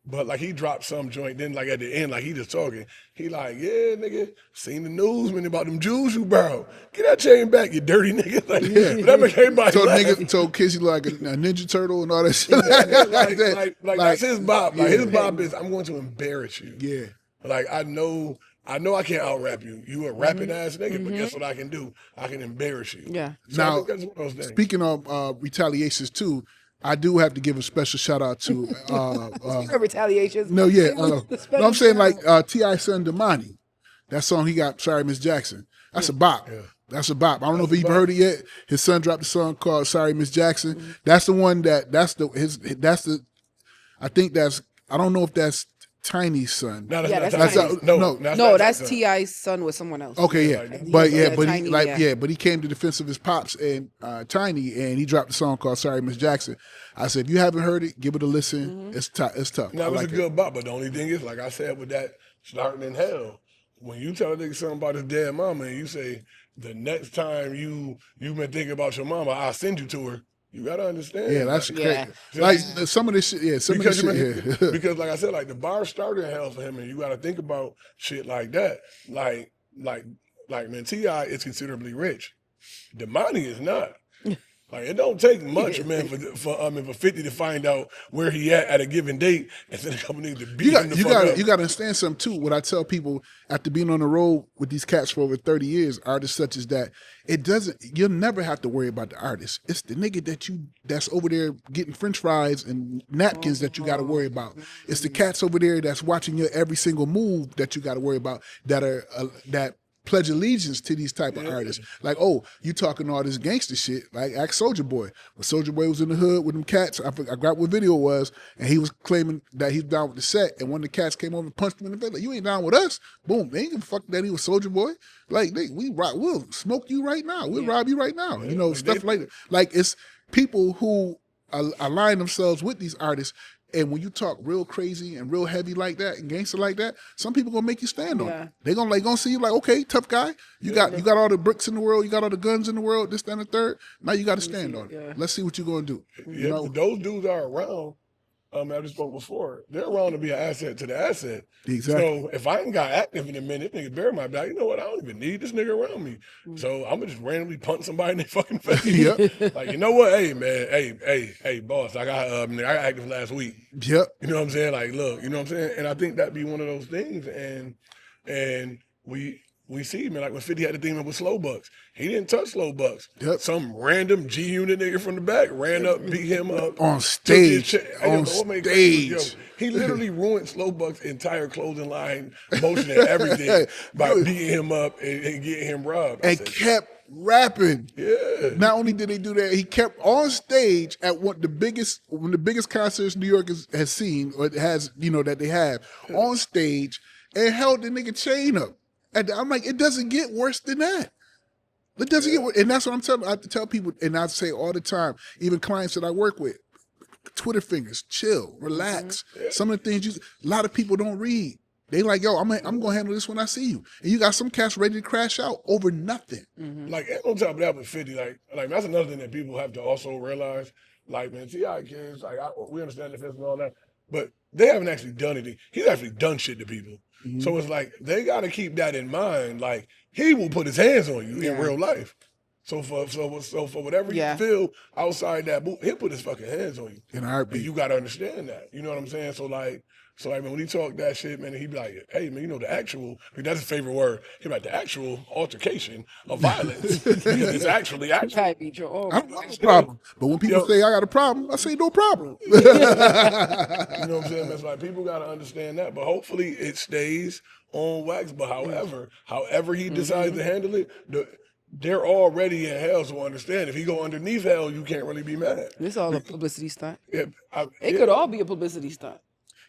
But, like, he dropped some joint, then, like, at the end, like, he just talking. He like, yeah, nigga, seen the news, man, about them Jews you borrowed. Get that chain back, you dirty nigga. Like, that make everybody laugh. Told Kiss he like a Ninja Turtle and all that shit. Like, that's his bop. Like, his bop is, I'm going to embarrass you. Yeah. Like, I know I can't out-rap you. You a rapping ass nigga, but guess what I can do? I can embarrass you. Yeah. So now, I think that's one of those things. Speaking of retaliations, too, I do have to give a special shout out to retaliations. No, yeah. No, I'm saying like T.I. son Damani. That song he got, Sorry Miss Jackson. That's a bop. Yeah. That's a bop. I don't know if you've heard it yet. His son dropped a song called Sorry Miss Jackson. That's the one I don't know if that's Tiny's son. No, that's T.I.'s son with someone else. Okay, yeah. But he came to defense of his pops and Tiny, and he dropped a song called Sorry Miss Jackson. I said, if you haven't heard it, give it a listen. It's tough. Now, it was a good bop, but the only thing is, like I said, with that starting in hell, when you tell a nigga something about his dead mama and you say, the next time you've been thinking about your mama, I'll send you to her. You gotta understand. Yeah, that's crazy. Like some of this shit, because like I said, like the bar started in hell for him, and you gotta think about shit like that. Like man, T.I. is considerably rich. Damani is not. Like it don't take much, man, for 50 to find out where he at a given date, and then a couple niggas to beat him the fuck up. You got to understand something too. What I tell people after being on the road with these cats for over 30 years, artists such as that, you'll never have to worry about the artist. It's the nigga that's over there getting French fries and napkins that you got to worry about. It's the cats over there that's watching your every single move that you got to worry about. That pledge allegiance to these type of artists. Like, oh, you talking all this gangster shit, like ask Soulja Boy. When Soulja Boy was in the hood with them cats, I forgot what video it was, and he was claiming that he's down with the set, and one of the cats came over and punched him in the face, like, you ain't down with us? Boom, they ain't gonna fuck that he was Soulja Boy. Like, we'll smoke you right now. We'll rob you right now. You know, stuff like that. Like, it's people who align themselves with these artists. And when you talk real crazy and real heavy like that and gangster like that, some people gonna make you stand on it. They gonna see you like, okay, tough guy. You got all the bricks in the world, you got all the guns in the world, this, that, and the third. Now you got to stand on it. Let's see what you're gonna do. Yeah, those dudes are around. I just spoke before. They're around to be an asset to the asset. Exactly. So if I ain't got active in a minute, nigga Barry might be like, you know what? I don't even need this nigga around me. So I'm gonna just randomly punch somebody in their fucking face. Like, you know what? Hey man, hey boss, I got active last week. Yep. You know what I'm saying? Like, look, you know what I'm saying? And I think that'd be one of those things. And we see, man, like when 50 had the thing with Slow Bucks. He didn't touch Slow Bucks. Yep. Some random G Unit nigga from the back ran up, beat him up. On stage. He literally ruined Slow Bucks' entire clothing line, motion and everything by beating him up and getting him robbed. And kept rapping. Yeah. Not only did he do that, he kept on stage at one of the biggest concerts New York has seen, or has, that they have, on stage, and held the nigga chain up. And I'm like, it doesn't get worse than that. It doesn't get worse. And that's what I have to tell people, and I say all the time, even clients that I work with, Twitter fingers, chill, relax. Some of the things a lot of people don't read. They like, yo, I'm gonna handle this when I see you. And you got some cats ready to crash out over nothing. Like, on top of that with 50, like that's another thing that people have to also realize. Like, man, T.I. kids, like we understand the fence and all that, but they haven't actually done anything. He's actually done shit to people. So it's like they got to keep that in mind. Like, he will put his hands on you in real life. So for whatever you feel outside that boot, he'll put his fucking hands on you. In a heartbeat. And you got to understand that. You know what I'm saying? So man, when he talk that shit, man, he be like, hey, man, the actual, that's his favorite word. He be like, the actual altercation of violence. Because it's actually. I don't have a problem. But when people say I got a problem, I say no problem. You know what I'm saying? That's like, people got to understand that. But hopefully it stays on wax. But however he decides to handle it, they're already in hell, so understand. If he go underneath hell, you can't really be mad. This all a publicity stunt. It could all be a publicity stunt.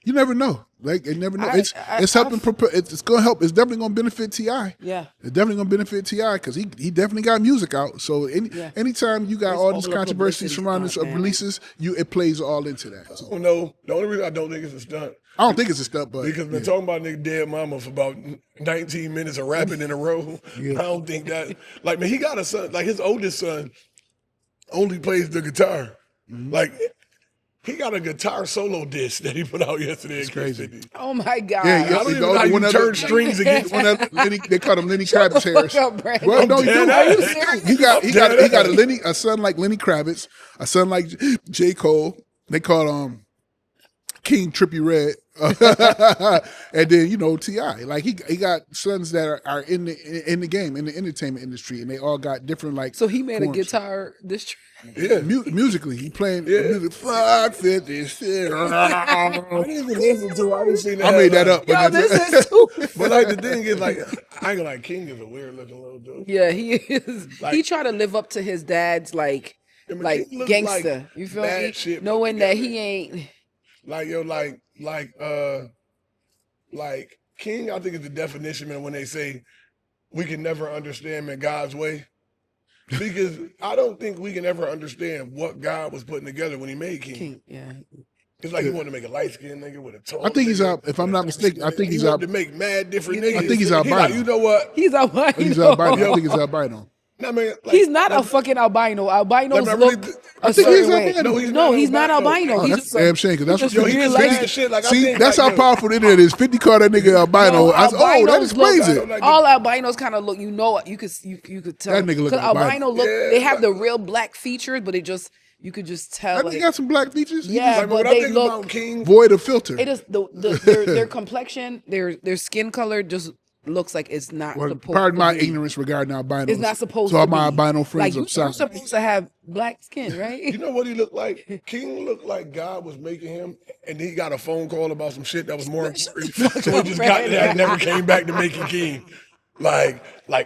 You never know. Like, you never know. It's helping. It's going to help. It's definitely going to benefit T.I. Yeah. It's definitely going to benefit T.I. because he definitely got music out. So anytime you got all these controversies surrounding releases, it plays all into that. So. Oh no, the only reason I don't think it's a stunt. I don't think it's a stunt, but because been talking about nigga dead mama for about 19 minutes of rapping in a row. I don't think that. Like, man, he got a son. Like, his oldest son only plays the guitar. Like, he got a guitar solo disc that he put out yesterday. It's crazy. Oh my God! Yeah, I don't even know how you turn strings again. They call him Lenny Kravitz Harris. Well, no, you do. He got a son like Lenny Kravitz, a son like J. Cole. They call King Trippie Redd. And then T.I. Like, he got sons that are in the game, in the entertainment industry, and they all got different like. So he made forms. a guitar this track. Yeah, musically he playing music. Fuck 50 shit. I didn't even listen to it. I didn't see that. I made that up. Yo, this is too. But like, the thing is, like, I ain't gonna like, King is a weird looking little dude. Yeah, he is. Like, he tried to live up to his dad's like gangster. You feel me? Shit, knowing that he ain't. Like, yo, like King, I think is the definition, man, when they say we can never understand, man, God's way. Because I don't think we can ever understand what God was putting together when he made King. Yeah. It's like he wanted to make a light-skinned nigga with a tall. I think he's out, if I'm not mistaken, I think he's out. to make mad different niggas. I think he's albino. You know what? He's albino. He's albino. I think he's albino. I mean, He's not a fucking albino. Albinos Like, I really look th- a I think he's certain way. albino. No, he's not albino. albino. Oh, He's that's just damn shame, because that's what Yo, he 50 just like- bad shit. Like, I See, think, that's like, how powerful the internet is. 50 called that nigga albino. I said, oh, that albinos explains look, it. all albinos kind of look. You know, you could tell. That nigga look 'Cause like albino. albino look. Yeah, they have but- the real black features, but you could just tell. That Like, nigga got some black features. He Yeah, just like, but when I they think look- about King, void of filter. it is their complexion, their skin color just looks like it's not Well, supposed. pardon to my be. ignorance regarding albinos. It's not supposed to all to my be. albino friends. Like I'm you're sorry. supposed to have black skin, right? you know what he looked like? King looked like God was making him, and he got a phone call about some shit that was more important. So he just got there and never came back to making King. Like,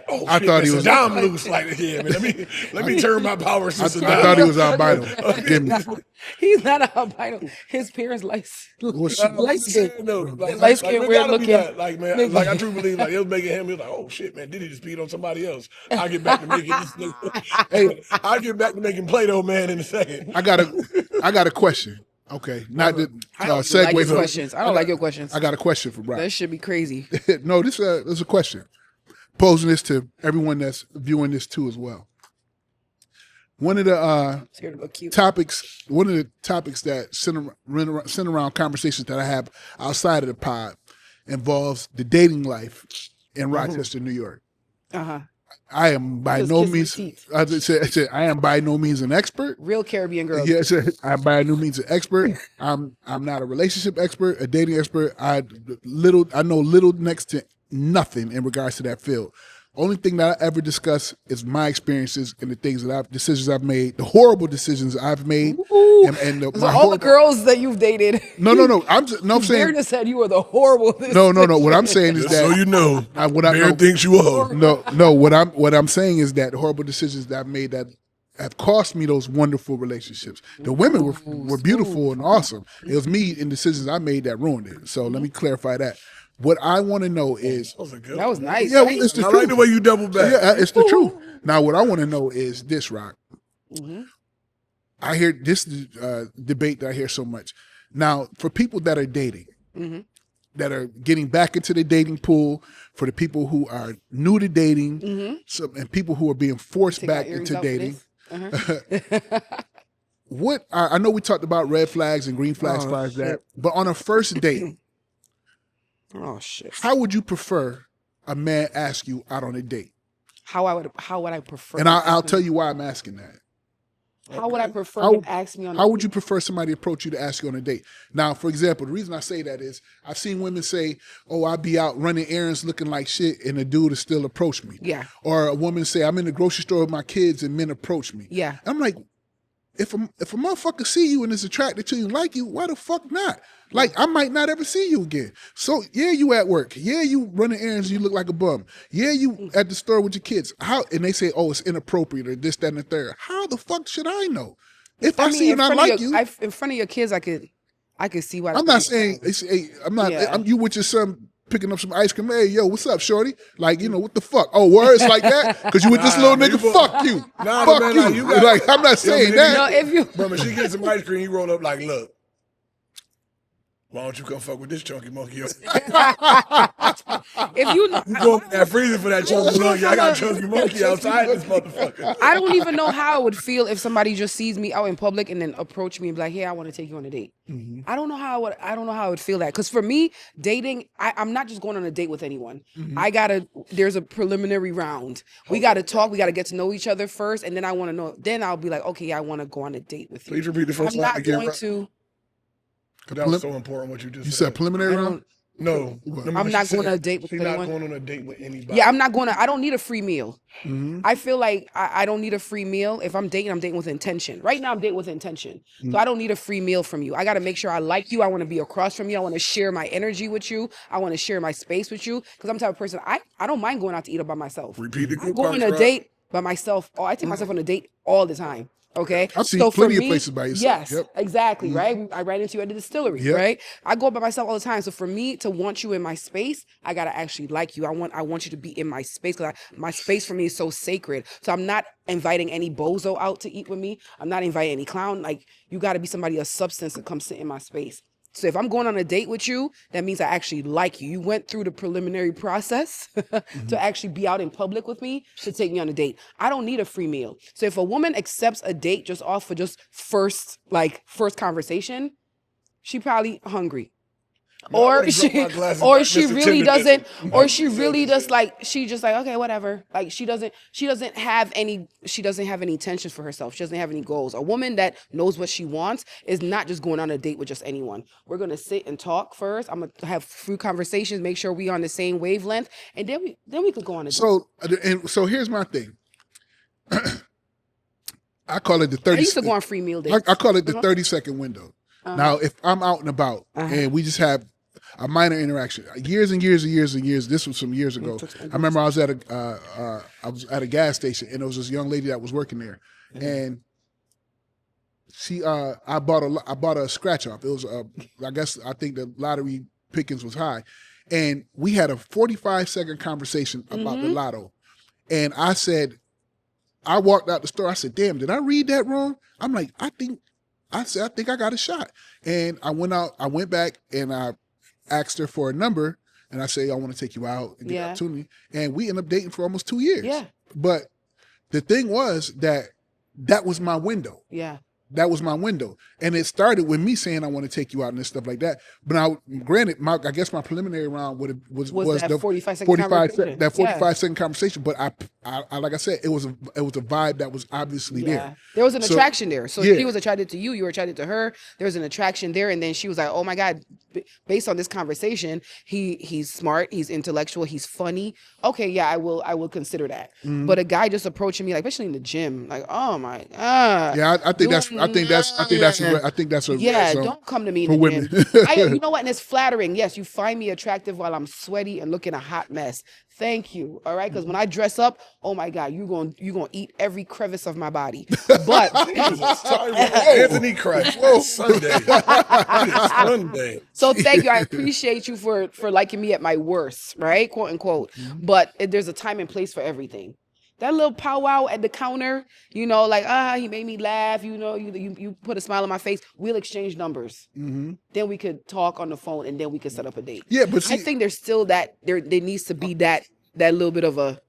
oh I shit, thought he man, was- Saddam loose. Like, yeah, man, let me turn my powers to I Saddam. thought he was albino. Give me. He's not an albino. His parents light skin. No, Light skin, it weird gotta be looking. that. Like, man, like I truly believe, like it was making him. He was like, oh shit, man, did he just peed on somebody else? I'll get back to making this. Hey, I'll get back to making Play-Doh Man in a second. I got a question. Okay, not to I don't segue like your from questions. I don't like your questions. I got a question for Brian. That should be crazy. No, this is a question. Posing this to everyone that's viewing this too as well. One of the Scared to look cute. topics that center around conversations that I have outside of the pod involves the dating life in Rochester, New York. Uh-huh. I am by Just no kiss my means. teeth. I said I am by no means an expert. Real Caribbean girls. Yes, I'm by no means an expert. I'm not a relationship expert, a dating expert. I know little next to nothing in regards to that field. Only thing that I ever discuss is my experiences and the decisions I've made, the horrible decisions I've made, Ooh. and So my all horrible, the girls that you've dated. No. I'm saying Bear just said you were the horrible. no. What I'm saying is Just that so you know, Bear no, thinks you a hoe. no. What I'm saying is that the horrible decisions that I've made that have cost me those wonderful relationships. The women were beautiful and awesome. It was me and decisions I made that ruined it. So let me clarify that. What I want to know is, That was a good That was one. nice. yeah, right? it's the I truth. like the way you double back. Yeah, it's the truth. Now, what I want to know is this, Rock. Mhm. I hear this debate that I hear so much. Now, for people that are dating, Mhm. that are getting back into the dating pool, for the people who are new to dating, Mhm. and people who are being forced Take our back earrings into out for dating, this. Uh-huh. what I know we talked about red flags and green flags as far as that, but on a first date, Oh shit. how would you prefer a man ask you out on a date? How would I prefer? And I'll tell you why I'm asking that. How would I prefer How- him ask me on? How would you prefer somebody approach you to ask you on a date? Now, for example, the reason I say that is I've seen women say, "Oh, I'll be out running errands looking like shit," and a dude will still approach me. Yeah. Or a woman say, "I'm in the grocery store with my kids," and men approach me. Yeah. I'm like, if a motherfucker see you and is attracted to you and like you, why the fuck not? Like, I might not ever see you again. So yeah, you at work. Yeah, you running errands and you look like a bum. Yeah, you at the store with your kids. How? And they say, "Oh, it's inappropriate," or this, that, and the third. How the fuck should I know? If I see you and I like you, in front of your kids, I could see why. I'm not saying it's. Hey, I'm not. Yeah. I'm you with your son picking up some ice cream. Hey, yo, what's up, shorty? Like, what the fuck? Oh, words like that? Because you with this little nigga? Fuck you. Nah, Fuck man, you. like, you got- Like, I'm not saying man, that. No, if you Bro, when she gets some ice cream, he roll up like, look, why don't you come fuck with this chunky monkey? if you You go in that freezer for that chunky monkey. I got chunky monkey outside this motherfucker. I don't even know how I would feel if somebody just sees me out in public and then approach me and be like, "Hey, I want to take you on a date." I don't know how I would feel that, because for me, dating, I'm not just going on a date with anyone. There's a preliminary round. We gotta talk. We gotta get to know each other first, and then I want to know. Then I'll be like, "Okay, I want to go on a date with you." Please repeat the first I'm line not again. going Right? to. 'Cause that was so important what you just You said. said preliminary I round? don't- No. I'm not going on a date with She's anyone. not going on a date with anybody. Yeah, I'm not going to. I don't need a free meal. Mm-hmm. I feel like I don't need a free meal. If I'm dating with intention. Right now, I'm dating with intention. So I don't need a free meal from you. I got to make sure I like you. I want to be across from you. I want to share my energy with you. I want to share my space with you. Because I'm the type of person, I don't mind going out to eat by myself. Repeat the I good go on parts, a right? date by myself. Oh, I take myself on a date all the time. Okay. I've seen So for plenty of me, places by yourself. Yes, Yep. exactly. Right. I ran into you at the distillery. Yep. Right. I go by myself all the time. So for me to want you in my space, I gotta actually like you. I want you to be in my space, because my space for me is so sacred. So I'm not inviting any bozo out to eat with me. I'm not inviting any clown. Like, you got to be somebody of substance to come sit in my space. So if I'm going on a date with you, that means I actually like you. You went through the preliminary process to actually be out in public with me to take me on a date. I don't need a free meal. So if a woman accepts a date just off for just first conversation, she probably hungry. Man, I Or would've she, dropped my glasses or like she Mr. really Tenderness. doesn't, or Like she you really said. just like, she just like, okay, whatever. Like she doesn't have any intentions for herself. She doesn't have any goals. A woman that knows what she wants is not just going on a date with just anyone. We're going to sit and talk first. I'm going to have few conversations, make sure we on the same wavelength. And then we could go on a date. So here's my thing. I call it the I 30. used to go on free meal dates. I call it the 30-second window. Now, if I'm out and about and we just have a minor interaction, years and years and years and years. This was some years ago. I remember I was at a gas station and there was this young lady that was working there, and she I bought a scratch off. It was I think the lottery pickings was high, and we had a 45-second conversation about the lotto, and I walked out the store. I said, "Damn, did I read that wrong?" I'm like, I think I got a shot. And I went back and I asked her for a number and I say, I want to take you out and get an opportunity. And we ended up dating for almost 2 years. Yeah. But the thing was that was my window. Yeah. That was my window. And it started with me saying I want to take you out and stuff like that. But now, granted, I guess my preliminary round was that the 45-second conversation. that 45-second conversation. But I like I said, it was a vibe that was obviously there. There was an attraction there. So yeah. she was attracted to you, you were attracted to her. There was an attraction there, and then she was like, "Oh my God, based on this conversation, he's smart, he's intellectual, he's funny. Okay, yeah, I will consider that." But a guy just approaching me, like especially in the gym, like, "Oh my God." Yeah, I think that's a yeah. so, Don't come to me in for the women. gym. You know what? And it's flattering. Yes, you find me attractive while I'm sweaty and looking a hot mess. Thank you. All right, because when I dress up, oh my God, you gonna eat every crevice of my body. But Anthony Christ. Whoa, Sunday. It is Sunday. So thank you. I appreciate you for liking me at my worst, right? Quote unquote. But there's a time and place for everything. That little powwow at the counter, like, he made me laugh, you put a smile on my face. We'll exchange numbers. Then we could talk on the phone and then we could set up a date. Yeah, but see, I think there's still there needs to be that little bit of a.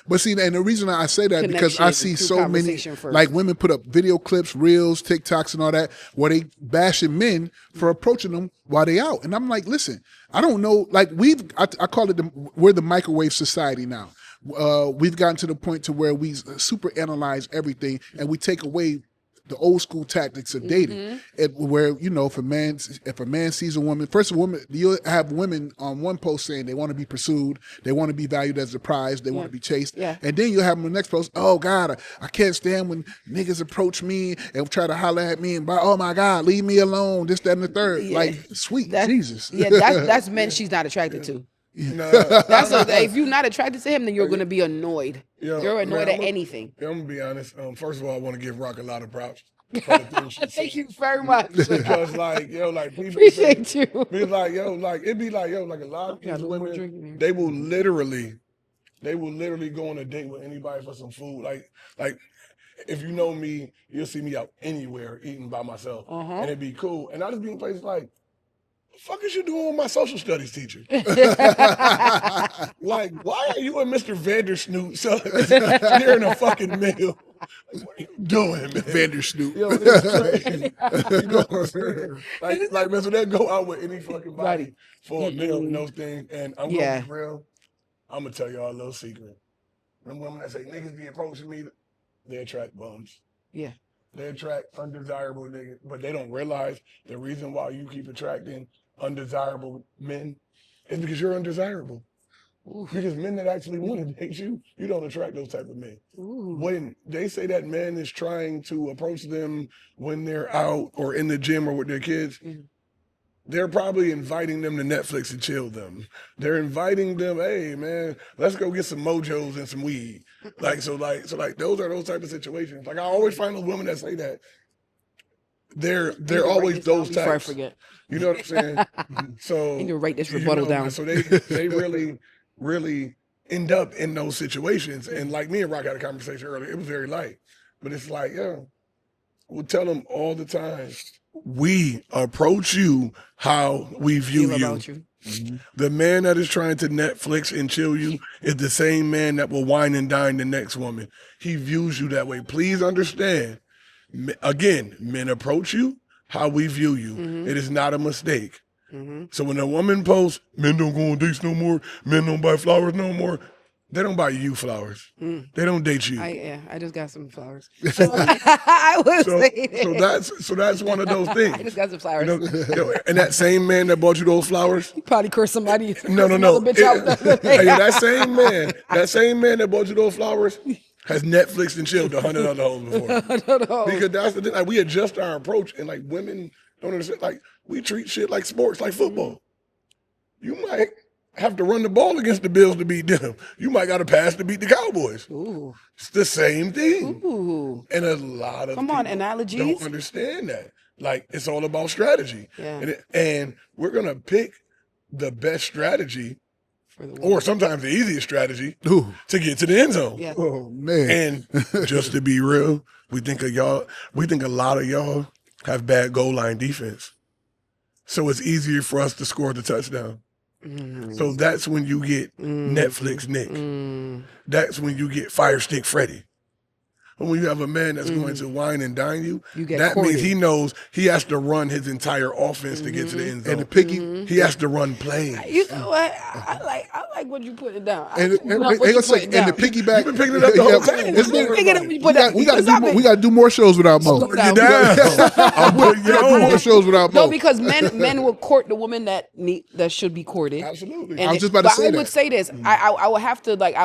But see, and the reason I say that because I see through so many, conversation first. like women put up video clips, reels, TikToks and all that, where they bashing men for approaching them while they out. And I'm like, listen, I don't know, like I call it, we're the microwave society now. We've gotten to the point to where we super analyze everything and we take away the old school tactics of dating. Where, if a man sees a woman, first of all, you have women on one post saying they want to be pursued, they want to be valued as a prize, they want to be chased. Yeah. And then you have them on the next post, oh God, I can't stand when niggas approach me and try to holler at me and oh my God, leave me alone, this, that, and the third. Yeah. Like, sweet Jesus. Yeah, that's men she's not attracted to. Nah, If you're not attracted to him, then you're going to be annoyed. You're annoyed at anything. I'm going to be honest. First of all, I want to give Rock a lot of props. For the things she Thank said. you very much. Because people Appreciate you. be like, it'd be like, like a lot of these women, they will literally go on a date with anybody for some food. Like if you know me, you'll see me out anywhere eating by myself. And it'd be cool. And I just be in places like, the fuck is you doing with my social studies teacher? Like, why are you and Mr. Vandersnoot sharing a fucking meal? Like, what are you doing, man? Vandersnoot. Yo, it's crazy. You know what I'm saying? Like, man, so they'll go out with any fucking body for a meal and those things. And I'm going to be real. I'm going to tell y'all a little secret. Them women that say niggas be approaching me, they attract bums. Yeah. They attract undesirable niggas, but they don't realize the reason why you keep attracting undesirable men is because you're undesirable. Because men that actually want to date you, you don't attract those type of men. When they say that man is trying to approach them when they're out or in the gym or with their kids, they're probably inviting them to Netflix and chill them. They're inviting them, hey man, let's go get some mojos and some weed. So those are those type of situations. Like I always find those women that say that. They're always those types. Before I forget. You know what I'm saying? So you can write this rebuttal down. So they really end up in those situations. And like me and Rock had a conversation earlier, it was very light. But it's like, we'll tell them all the time, we approach you how we view Feel you. about you. The man that is trying to Netflix and chill you is the same man that will wine and dine the next woman. He views you that way. Please understand. Again, men approach you how we view you. It is not a mistake. So when a woman posts, men don't go on dates no more, men don't buy flowers no more, they don't buy you flowers. They don't date you. I just got some flowers. I would say that. So that's one of those things. I just got some flowers. And that same man that bought you those flowers, You probably cursed somebody. no. Bitch out the other day. Hey, that same man that bought you those flowers has Netflix and chilled 100 other hoes before. Because that's the thing. Like, we adjust our approach, and like women don't understand. Like, we treat shit like sports, like football. You might have to run the ball against the Bills to beat them. You might got to pass to beat the Cowboys. Ooh. It's the same thing. Ooh. And a lot of people analogies. don't understand that. Like, it's all about strategy. Yeah. And we're going to pick the best strategy, For the or sometimes the easiest strategy, Ooh. to get to the end zone. Yeah. Oh man. And just to be real, we think a lot of y'all have bad goal line defense. So it's easier for us to score the touchdown. So that's when you get Netflix Nick. That's when you get Fire Stick Freddy. And when you have a man that's going to wine and dine you, get that courted. means he knows he has to run his entire offense to get to the end zone. And the picky, He has to run plays. You know what? I like what you put it down. and I like what you put it down. the piggyback. You've been picking it up the whole time. It's You pick it up when you put we that. got to do more shows without Mo. Slow We down. Get down. I'm putting got to do more shows without Mo. No, because men will court the woman that should be courted. Absolutely. I was just about to say I that. would say this. I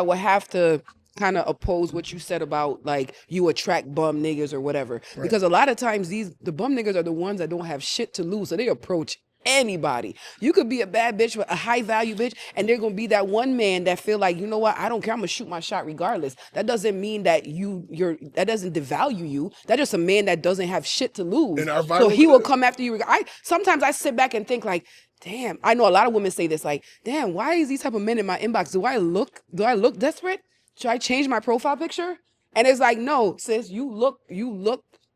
would have to kind of oppose what you said about like you attract bum niggas or whatever. Because a lot of times the bum niggas are the ones that don't have shit to lose, so they approach anybody. You could be a bad bitch, a high value bitch, and they're gonna be that one man that feel like, you know what, I don't care, I'm gonna shoot my shot regardless. That doesn't mean that that doesn't devalue you. That's just a man that doesn't have shit to lose. And our So he viral- will come after you. Sometimes I sit back and think like, damn, I know a lot of women say this, like, damn, why is these type of men in my inbox? Do I look desperate? Should I change my profile picture? And it's like, no, sis, you look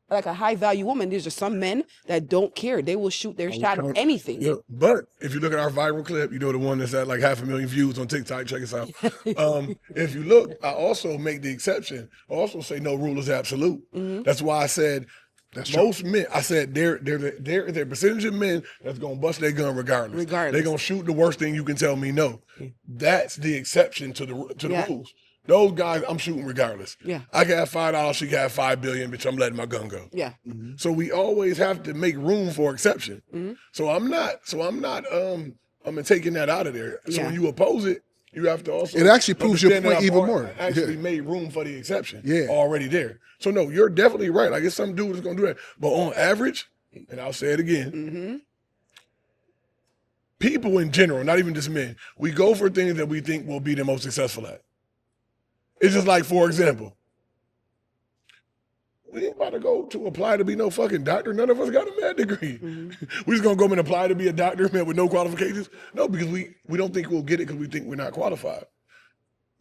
like a high value woman. There's just some men that don't care. They will shoot their shot at anything. Yeah, but if you look at our viral clip, you know, the one that's at like 500,000 views on TikTok, check us out. If you look, I also make the exception. I also say no rule is absolute. That's why I said most men, I said they're the percentage of men that's gonna bust their gun regardless. They're gonna shoot the worst thing you can tell me no. That's the exception to the rules. Those guys, I'm shooting regardless. Yeah. I can have $5, she can have $5 billion, bitch, I'm letting my gun go. Yeah. So we always have to make room for exception. So I'm not taking that out of there. So Yeah. when you oppose it, you have to also It actually proves your understand that point even I've more. Actually Yeah. made room for the exception. Yeah. Already there. So no, you're definitely right. I guess some dude is gonna do that. But on average, and I'll say it again, people in general, not even just men, we go for things that we think we'll be the most successful at. It's just like, for example, we ain't about to go to apply to be no fucking doctor. None of us got a med degree. We just gonna go and apply to be a doctor, man, with no qualifications? No, because we don't think we'll get it because we think we're not qualified.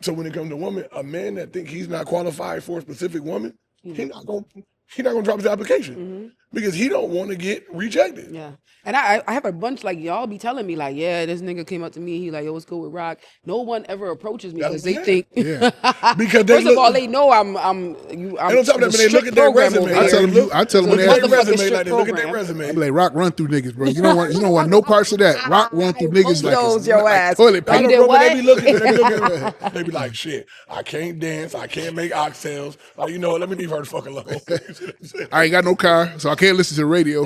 So when it comes to women, a man that think he's not qualified for a specific woman, he's not gonna drop his application because he don't want to get rejected. Yeah. And I have a bunch, like, y'all be telling me, like, yeah, this nigga came up to me, he like, yo, what's good with Rock? No one ever approaches me because they think, Yeah. Because they first of all, they know I'm and on top of that, when they look at their resume, I tell them when they look ask at me, their resume, strict like they look at their program. resume. I'm like, Rock run through niggas, bro. You don't want no parts of that. Rock run through niggas like Bulldoze a your like ass. toilet I You paper. don't did know, but they be what? looking, they be like, shit, I can't dance, I can't make oxtails. Like, you know what, let me leave her the fuck alone. I ain't got no car, so I can't listen to the radio.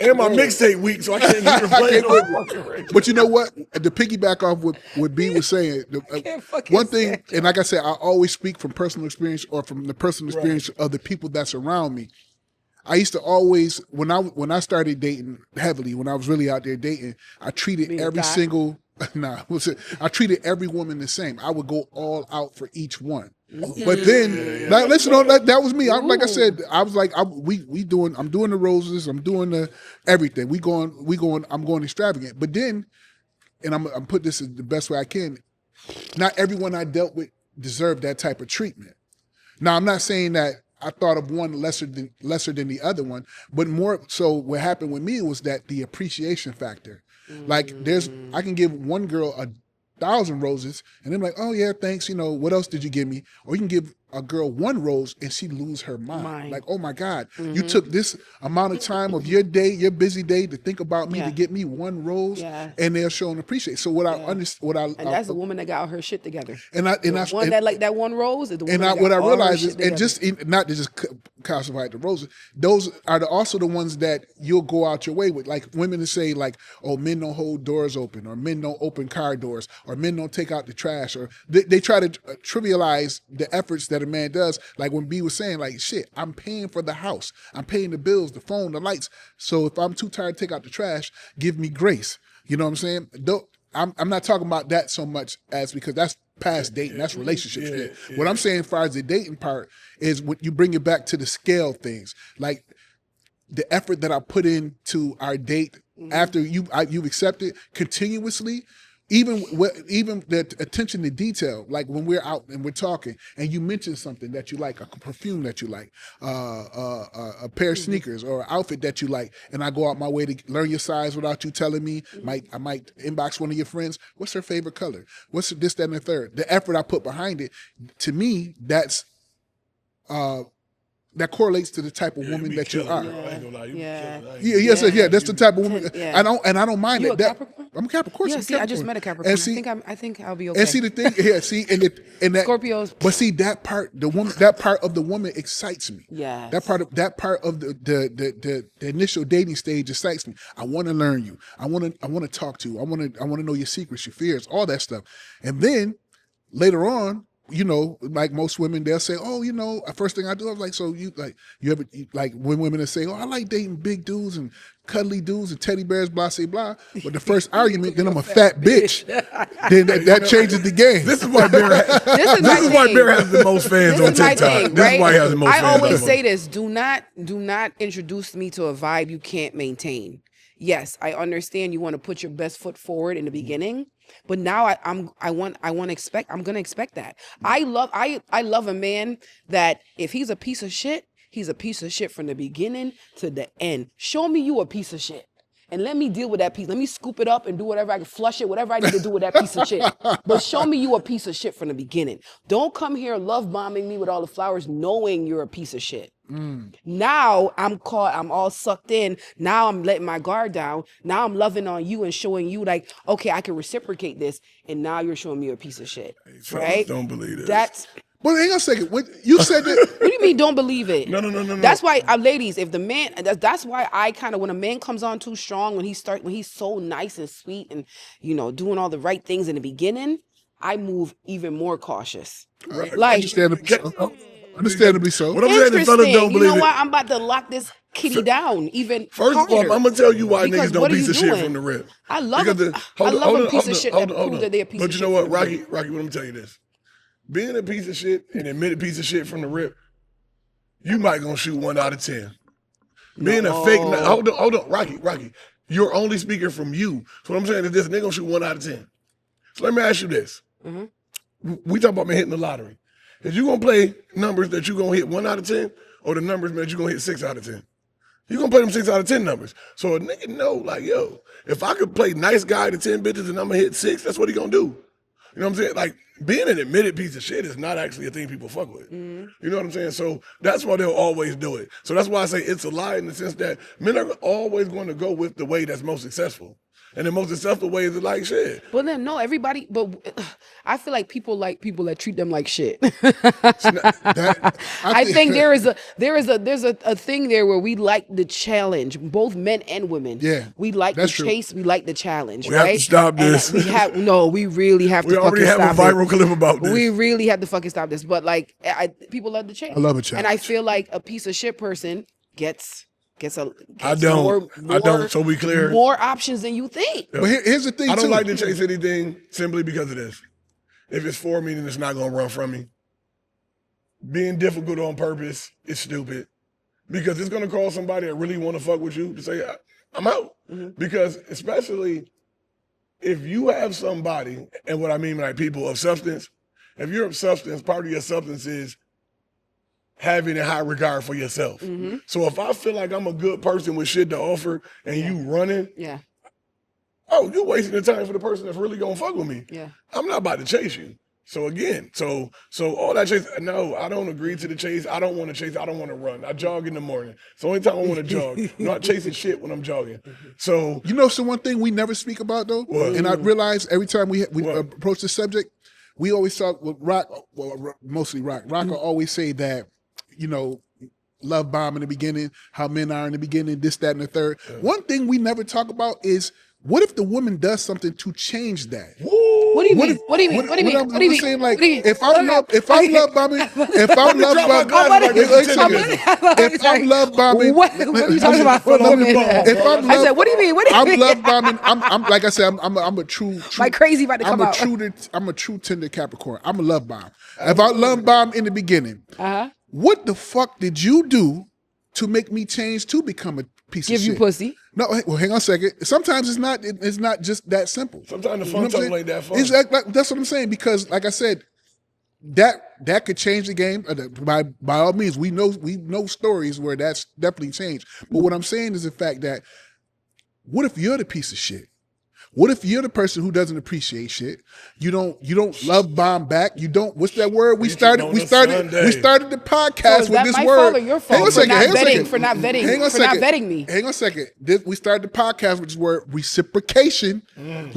And my mixtape week, so I can't even play it on fucking radio. But you know what? To piggyback off what B was saying, can't fucking one thing, stand and like I said, I always speak from personal experience or from the personal experience of the people that's around me. I used to always, when I started dating heavily, when I was really out there dating, I treated Being a every guy? single, I treated every woman the same. I would go all out for each one. But then, now listen, that was me. Like I said, I was like, I'm doing the roses, I'm doing the everything. I'm going extravagant. But then, and I'm put this the best way I can. Not everyone I dealt with deserved that type of treatment. Now, I'm not saying that I thought of one lesser than the other one, but more so what happened with me was that the appreciation factor. Like I can give one girl 1,000 roses and they're like, oh yeah, thanks, what else did you give me? Or you can give a girl one rose and she lose her mind. Like, oh my God, you took this amount of time of your day, your busy day, to think about me, to get me one rose, and they're showing appreciation. So what that's the woman that got her shit together. That like that one rose is the woman. And what I realized is, and just not to just classify the roses, those are also the ones that you'll go out your way with. Like women that say like, oh, men don't hold doors open, or men don't open car doors, or men don't take out the trash, or they try to trivialize the efforts that a man does. Like when B was saying, like, shit, I'm paying for the house, I'm paying the bills, the phone, the lights. So if I'm too tired to take out the trash, give me grace. You know what I'm saying? I'm not talking about that so much as, because that's past dating, that's relationships. What I'm saying as far as the dating part is when you bring it back to the scale things, like the effort that I put into our date after you accept it continuously. Even the attention to detail, like when we're out and we're talking, and you mention something that you like, a perfume that you like, a pair of sneakers or an outfit that you like, and I go out my way to learn your size without you telling me. I might inbox one of your friends. What's her favorite color? What's this, that, and the third? The effort I put behind it, to me, that's that correlates to the type of woman that you are. That's the type of woman. I don't mind you that. Capricorn? I'm a Capricorn. Yeah, see, I just met a Capricorn. And I think I'll be okay. And see the thing, and that Scorpios. But see that part, that part of the woman excites me. Yeah. That part of the initial dating stage excites me. I want to learn you. I want to talk to you. I want to know your secrets, your fears, all that stuff. And then later on, like most women, they'll say, oh, first thing I do, I was like, so you ever when women say, oh, I like dating big dudes and cuddly dudes and teddy bears, blah, say, blah. But the first argument, then I'm a fat bitch. Then that changes the game. This is why Bear has the most fans on TikTok. This is why he has the most fans. I always say this: do not introduce me to a vibe you can't maintain. Yes, I understand you want to put your best foot forward in the beginning, but now I'm gonna expect that. I love a man that if he's a piece of shit, he's a piece of shit from the beginning to the end. Show me you a piece of shit, and let me deal with that piece. Let me scoop it up and do whatever I can, flush it, whatever I need to do with that piece of shit. But show me you a piece of shit from the beginning. Don't come here love bombing me with all the flowers, knowing you're a piece of shit. Now I'm caught, I'm all sucked in. Now I'm letting my guard down. Now I'm loving on you and showing you like, okay, I can reciprocate this. And now you're showing me a piece of shit. Right? Don't believe this. But hang on a second. When you said that. What do you mean don't believe it? No. That's why, ladies, if the man, that's why I kind of, when a man comes on too strong, when he's so nice and sweet and, doing all the right things in the beginning, I move even more cautious. Right. Like, understandably so. What I'm saying is fellas don't believe it. You know what? I'm about to lock this kitty down even First harder. of all, I'm going to tell you why niggas don't piece of shit from the rip. I love a piece of shit that proves that they're a piece of shit. But you know what, Rocky, let me tell you this. Being a piece of shit and admit a piece of shit from the rip, you might gonna shoot 1 out of 10. Being a fake, hold on, Rocky, you're only speaking from you. So what I'm saying is this, nigga gonna shoot 1 out of 10. So let me ask you this. We talk about me hitting the lottery. Is you gonna play numbers that you gonna hit 1 out of 10, or the numbers that you gonna hit 6 out of 10? You gonna play them 6 out of 10 numbers. So a nigga know, like, yo, if I could play nice guy to 10 bitches and I'm gonna hit 6, that's what he gonna do. You know what I'm saying? Like, being an admitted piece of shit is not actually a thing people fuck with. You know what I'm saying? So that's why they'll always do it. So that's why I say it's a lie in the sense that men are always going to go with the way that's most successful. And the most successful way is to like shit. But then everybody. But I feel like people like people that treat them like shit. I think there's a thing there where we like the challenge, both men and women. Yeah, we like the chase. We like the challenge. We have to stop this. We really have to. We already have a viral clip about this. We really have to fucking stop this. But like, people love the chase. I love a challenge. And I feel like a piece of shit person gets I don't. So we clear. More options than you think. But here's the thing. I don't like to chase anything simply because of this. If it's for me, then it's not gonna run from me. Being difficult on purpose is stupid because it's gonna cause somebody that really want to fuck with you to say, "I'm out." Because especially if you have somebody, and what I mean by people of substance, if you're of substance, part of your substance is having a high regard for yourself. So if I feel like I'm a good person with shit to offer and you running, oh, you wasting the time for the person that's really gonna fuck with me. Yeah. I'm not about to chase you. So again, so all that chase, no, I don't agree to the chase. I don't want to chase. I don't want to run. I jog in the morning. It's the only time I want to jog. I'm not chasing shit when I'm jogging. So so one thing we never speak about though, What? and I realize every time we approach this subject, we always talk with Rock, mostly Rock. Rock will always say that, love bomb in the beginning, how men are in the beginning, this, that, and the third. Yeah. One thing we never talk about is, what if the woman does something to change that? What do you mean? What do you mean? What do you mean? What do you mean? Saying, like, if I'm love bombing, what are you talking about? I said, what do you mean? What do you mean? I'm love bombing. I'm like I said, I'm a true like crazy about to come out. I'm a true tender Capricorn. I'm a love bomb. If I love bomb in the beginning, what the fuck did you do to make me change to become a piece of shit? Give you pussy. No, well, hang on a second. Sometimes it's not just that simple. Sometimes the fun stuff ain't that fun. That's what I'm saying, because like I said, that could change the game. By all means, we know stories where that's definitely changed. But what I'm saying is the fact that, what if you're the piece of shit? What if you're the person who doesn't appreciate shit? You don't love bomb back. You don't. What's that word? We started the podcast so with this my word. Fault or your fault for not vetting me. Hang on a second. We started the podcast with this word reciprocation. A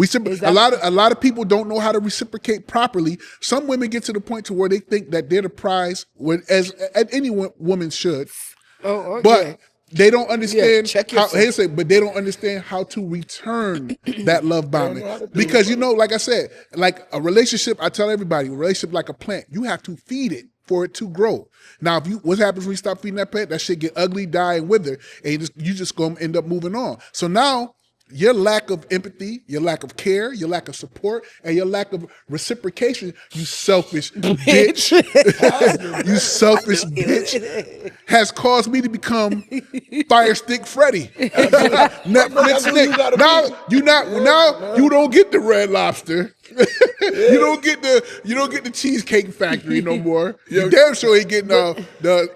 lot of people don't know how to reciprocate properly. Some women get to the point to where they think that they're the prize, as any woman should. Oh, okay. But they don't understand but they don't understand how to return that love bombing. Because like I said, like a relationship, I tell everybody, a relationship like a plant, you have to feed it for it to grow. Now, what happens when you stop feeding that plant? That shit get ugly, die, and wither, and you just gonna end up moving on. So now, your lack of empathy, your lack of care, your lack of support, and your lack of reciprocation, you selfish bitch, you selfish bitch, has caused me to become Fire Stick Freddy. Netflix Nick. Now you don't get the Red Lobster. You don't get the Cheesecake Factory no more. You damn sure ain't getting the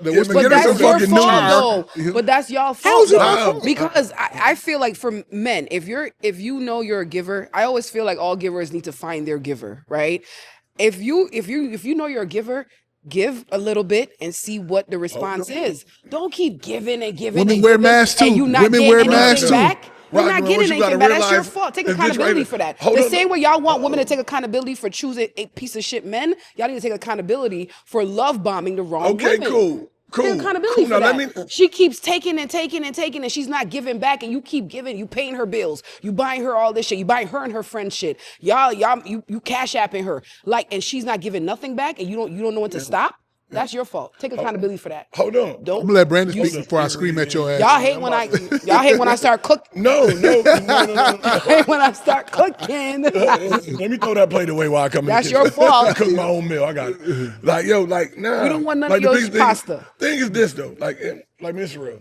what's but that's your fault though. But that's y'all fault though. Because I feel like for men, if you know you're a giver, I always feel like all givers need to find their giver, right? If you know you're a giver, give a little bit and see what the response is. Don't keep giving and giving. Women wear masks too. Women wear masks too. We're not getting anything back. That's your fault. Take accountability for that. The same way y'all want women to take accountability for choosing a piece of shit men, y'all need to take accountability for love bombing the wrong women. Cool. Take accountability for that. She keeps taking and taking and taking, and she's not giving back, and you keep giving. You paying her bills. You buying her all this shit. You buying her and her friend shit. You cash apping her, and she's not giving nothing back, and you don't know when to stop. That's your fault. Take accountability for that. Hold on. I'm gonna let Brandon speak before I scream at your ass. Y'all hate when I start cooking. No. I hate when I start cooking. Let me throw that plate away while I come in. That's your fault. I cook my own meal. I got it. Nah. We don't want none of your pasta. Thing is this though, Mr. Real.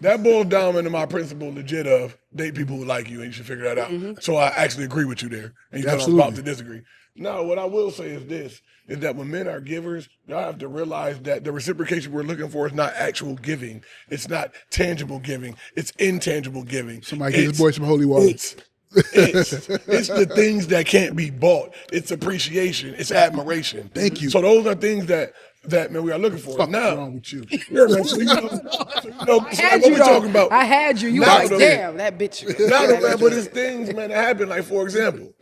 That boils down into my principle legit of date people who like you and you should figure that out. Mm-hmm. So I actually agree with you there. And you're about to disagree. Now, what I will say is this, is that when men are givers, y'all have to realize that the reciprocation we're looking for is not actual giving. It's not tangible giving. It's intangible giving. Somebody get his boy some holy water. It's the things that can't be bought. It's appreciation. It's admiration. Thank you. So those are things that man, we are looking for. What's now, wrong with you? I had you. You were like, damn, that bitch. Man, but it's things, man, that happen. Like, for example,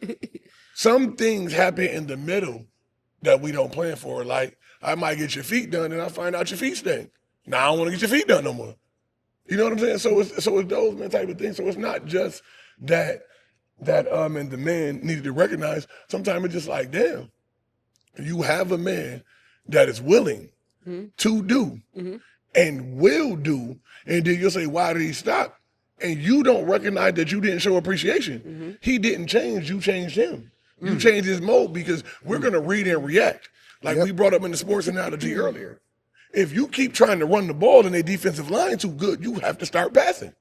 some things happen in the middle that we don't plan for. Like, I might get your feet done and I find out your feet stink. Now I don't want to get your feet done no more. You know what I'm saying? So it's those man type of things. So it's not just that and the man needed to recognize. Sometimes it's just like, damn, you have a man that is willing to do and will do, and then you'll say, why did he stop? And you don't recognize that you didn't show appreciation. He didn't change, you changed him. You changed his mode because we're going to read and react. Like we brought up in the sports analogy earlier. If you keep trying to run the ball and their defensive line too good, you have to start passing.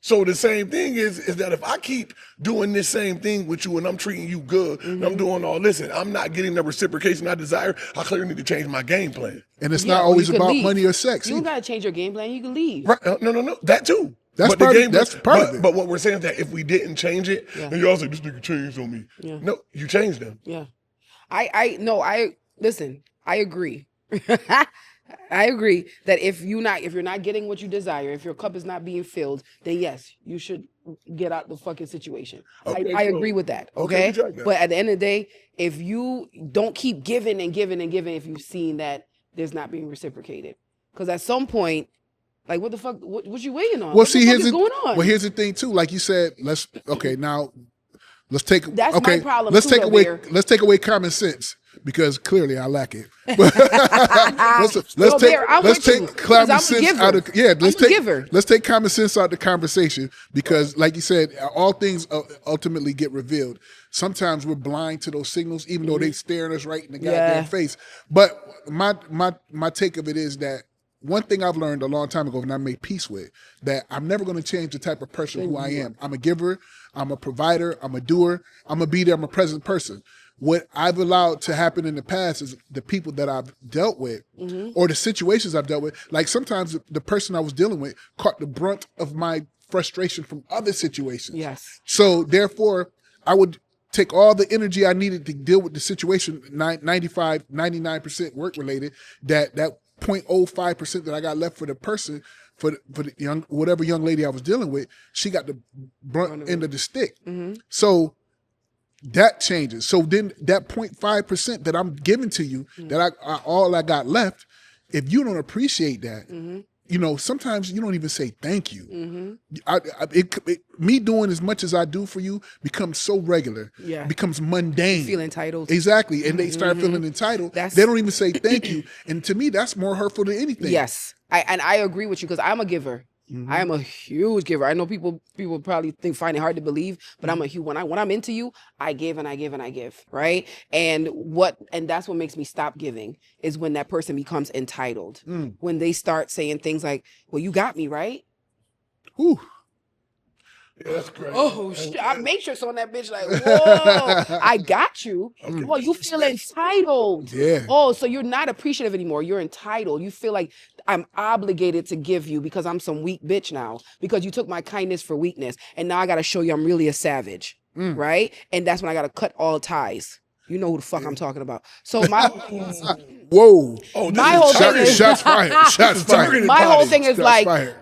So the same thing is that if I keep doing this same thing with you and I'm treating you good and I'm doing all this and I'm not getting the reciprocation I desire, I clearly need to change my game plan. And it's not always about money or sex. You don't gotta change your game plan. You can leave. Right? No. That too. That's part of it. But what we're saying is that if we didn't change it, then y'all say this nigga changed on me. Yeah. No, you changed them. Yeah. Listen, I agree. I agree that if you're not getting what you desire, if your cup is not being filled, then yes, you should get out the fucking situation. Okay, I agree with that. Okay. that. But at the end of the day, if you don't keep giving and giving and giving, if you've seen that there's not being reciprocated, because at some point, like what the fuck, what you waiting on? Well, what see, the fuck is going on? Well, here's the thing too. Like you said, let's take. That's my problem. Let's too, take away. Bear. Let's take away common sense because clearly I lack it. let's take common sense out of let's take common sense out of the conversation because, like you said, all things ultimately get revealed. Sometimes we're blind to those signals, even though they're staring us right in the goddamn face. But my take of it is that one thing I've learned a long time ago and I made peace with, that I'm never going to change the type of person who I am. I'm a giver, I'm a provider, I'm a doer, I'm a be there, I'm a present person. What I've allowed to happen in the past is the people that I've dealt with or the situations I've dealt with, like sometimes the person I was dealing with caught the brunt of my frustration from other situations. Yes. So therefore, I would take all the energy I needed to deal with the situation, 95, 99% work related, that 0.05% that I got left for the person, for the whatever young lady I was dealing with, she got the brunt end of the stick. So that changes. So then that 0.5% that I'm giving to you, that all I got left, if you don't appreciate that, sometimes you don't even say thank you. Me doing as much as I do for you becomes so regular, becomes mundane. You feel entitled. Exactly. And they start feeling entitled. They don't even say thank you. And to me, that's more hurtful than anything. Yes. I agree with you because I'm a giver. I am a huge giver. I know people probably find it hard to believe, but I'm a huge when I'm into you, I give and I give and I give, right? And that's what makes me stop giving is when that person becomes entitled. When they start saying things like, "Well, you got me, right?" Whew. Yeah, that's great. Oh shit! I matrix on that bitch like, whoa, I got you. Well, you feel entitled. Yeah. Oh, so you're not appreciative anymore. You're entitled. You feel like I'm obligated to give you because I'm some weak bitch now because you took my kindness for weakness, and now I got to show you I'm really a savage, right? And that's when I got to cut all ties. You know who the fuck I'm talking about. So my whoa. Oh, my whole thing is shots fired. Shots fired. My whole thing is Shots like, fired.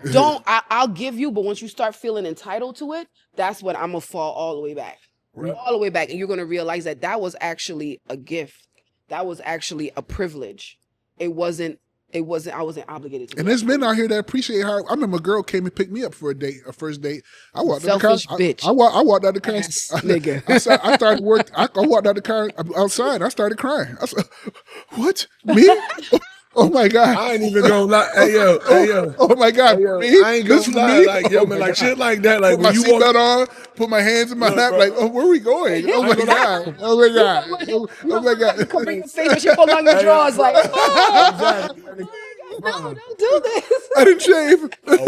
I'll give you, but once you start feeling entitled to it, that's when I'm gonna fall all the way back. All the way back. And you're gonna realize that was actually a gift. That was actually a privilege. I wasn't obligated to. And there's men out here that appreciate how. I remember a girl came and picked me up for a first date. I walked Selfish out the car. bitch. I walked out the car. Nigga. I started work. I walked out the car outside. I started crying. I said, "What? Me? Oh my God! I ain't even gonna lie. Hey yo. Oh my God! Hey, yo. Me? I ain't gonna lie. Me? Like yo, man, like shit like that. Like put my when you seatbelt on, put my hands in my lap. Like, oh, where are we going? Oh my God! Oh my God! Oh my God! Come bring your face when she pull on your drawers like, oh. No, don't do this. I didn't shave.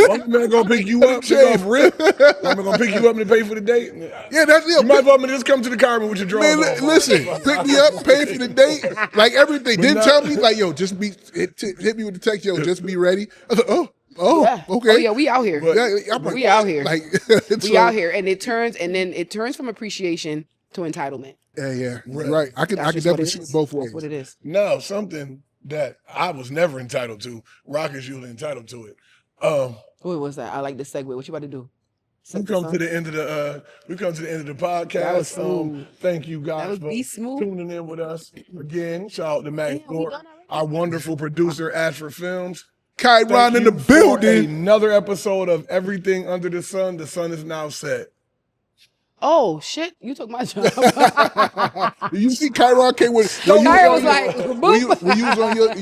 One man gonna pick you up, shave, rip. One man gonna pick you up and pay for the date. Yeah, that's it. You might as well just come to the car with your drawers Man, on. listen, pick me up, pay for the date, like everything. Didn't tell me like, yo, just be hit me with the text, yo, just be ready. I was like, oh, Yeah. okay. Oh yeah, we out here. We out here. Like, we out here, and it turns from appreciation to entitlement. Yeah, right. I can That's just definitely what see it it is. both ways. That's what it is. No, something that I was never entitled to. Rock is usually entitled to it. What was that? I like the segue. What you about to do? We come to the end of the podcast. That was smooth. Thank you guys for smooth. tuning in with us again. Shout out to Max Damn, we Thorpe, done already? our wonderful producer, Ashford Films. Chiron Thank in the you for building. Another episode of Everything Under the Sun. The sun is now set. Oh shit! You took my job. You see Chiron came with. Chiron was like, when you was on your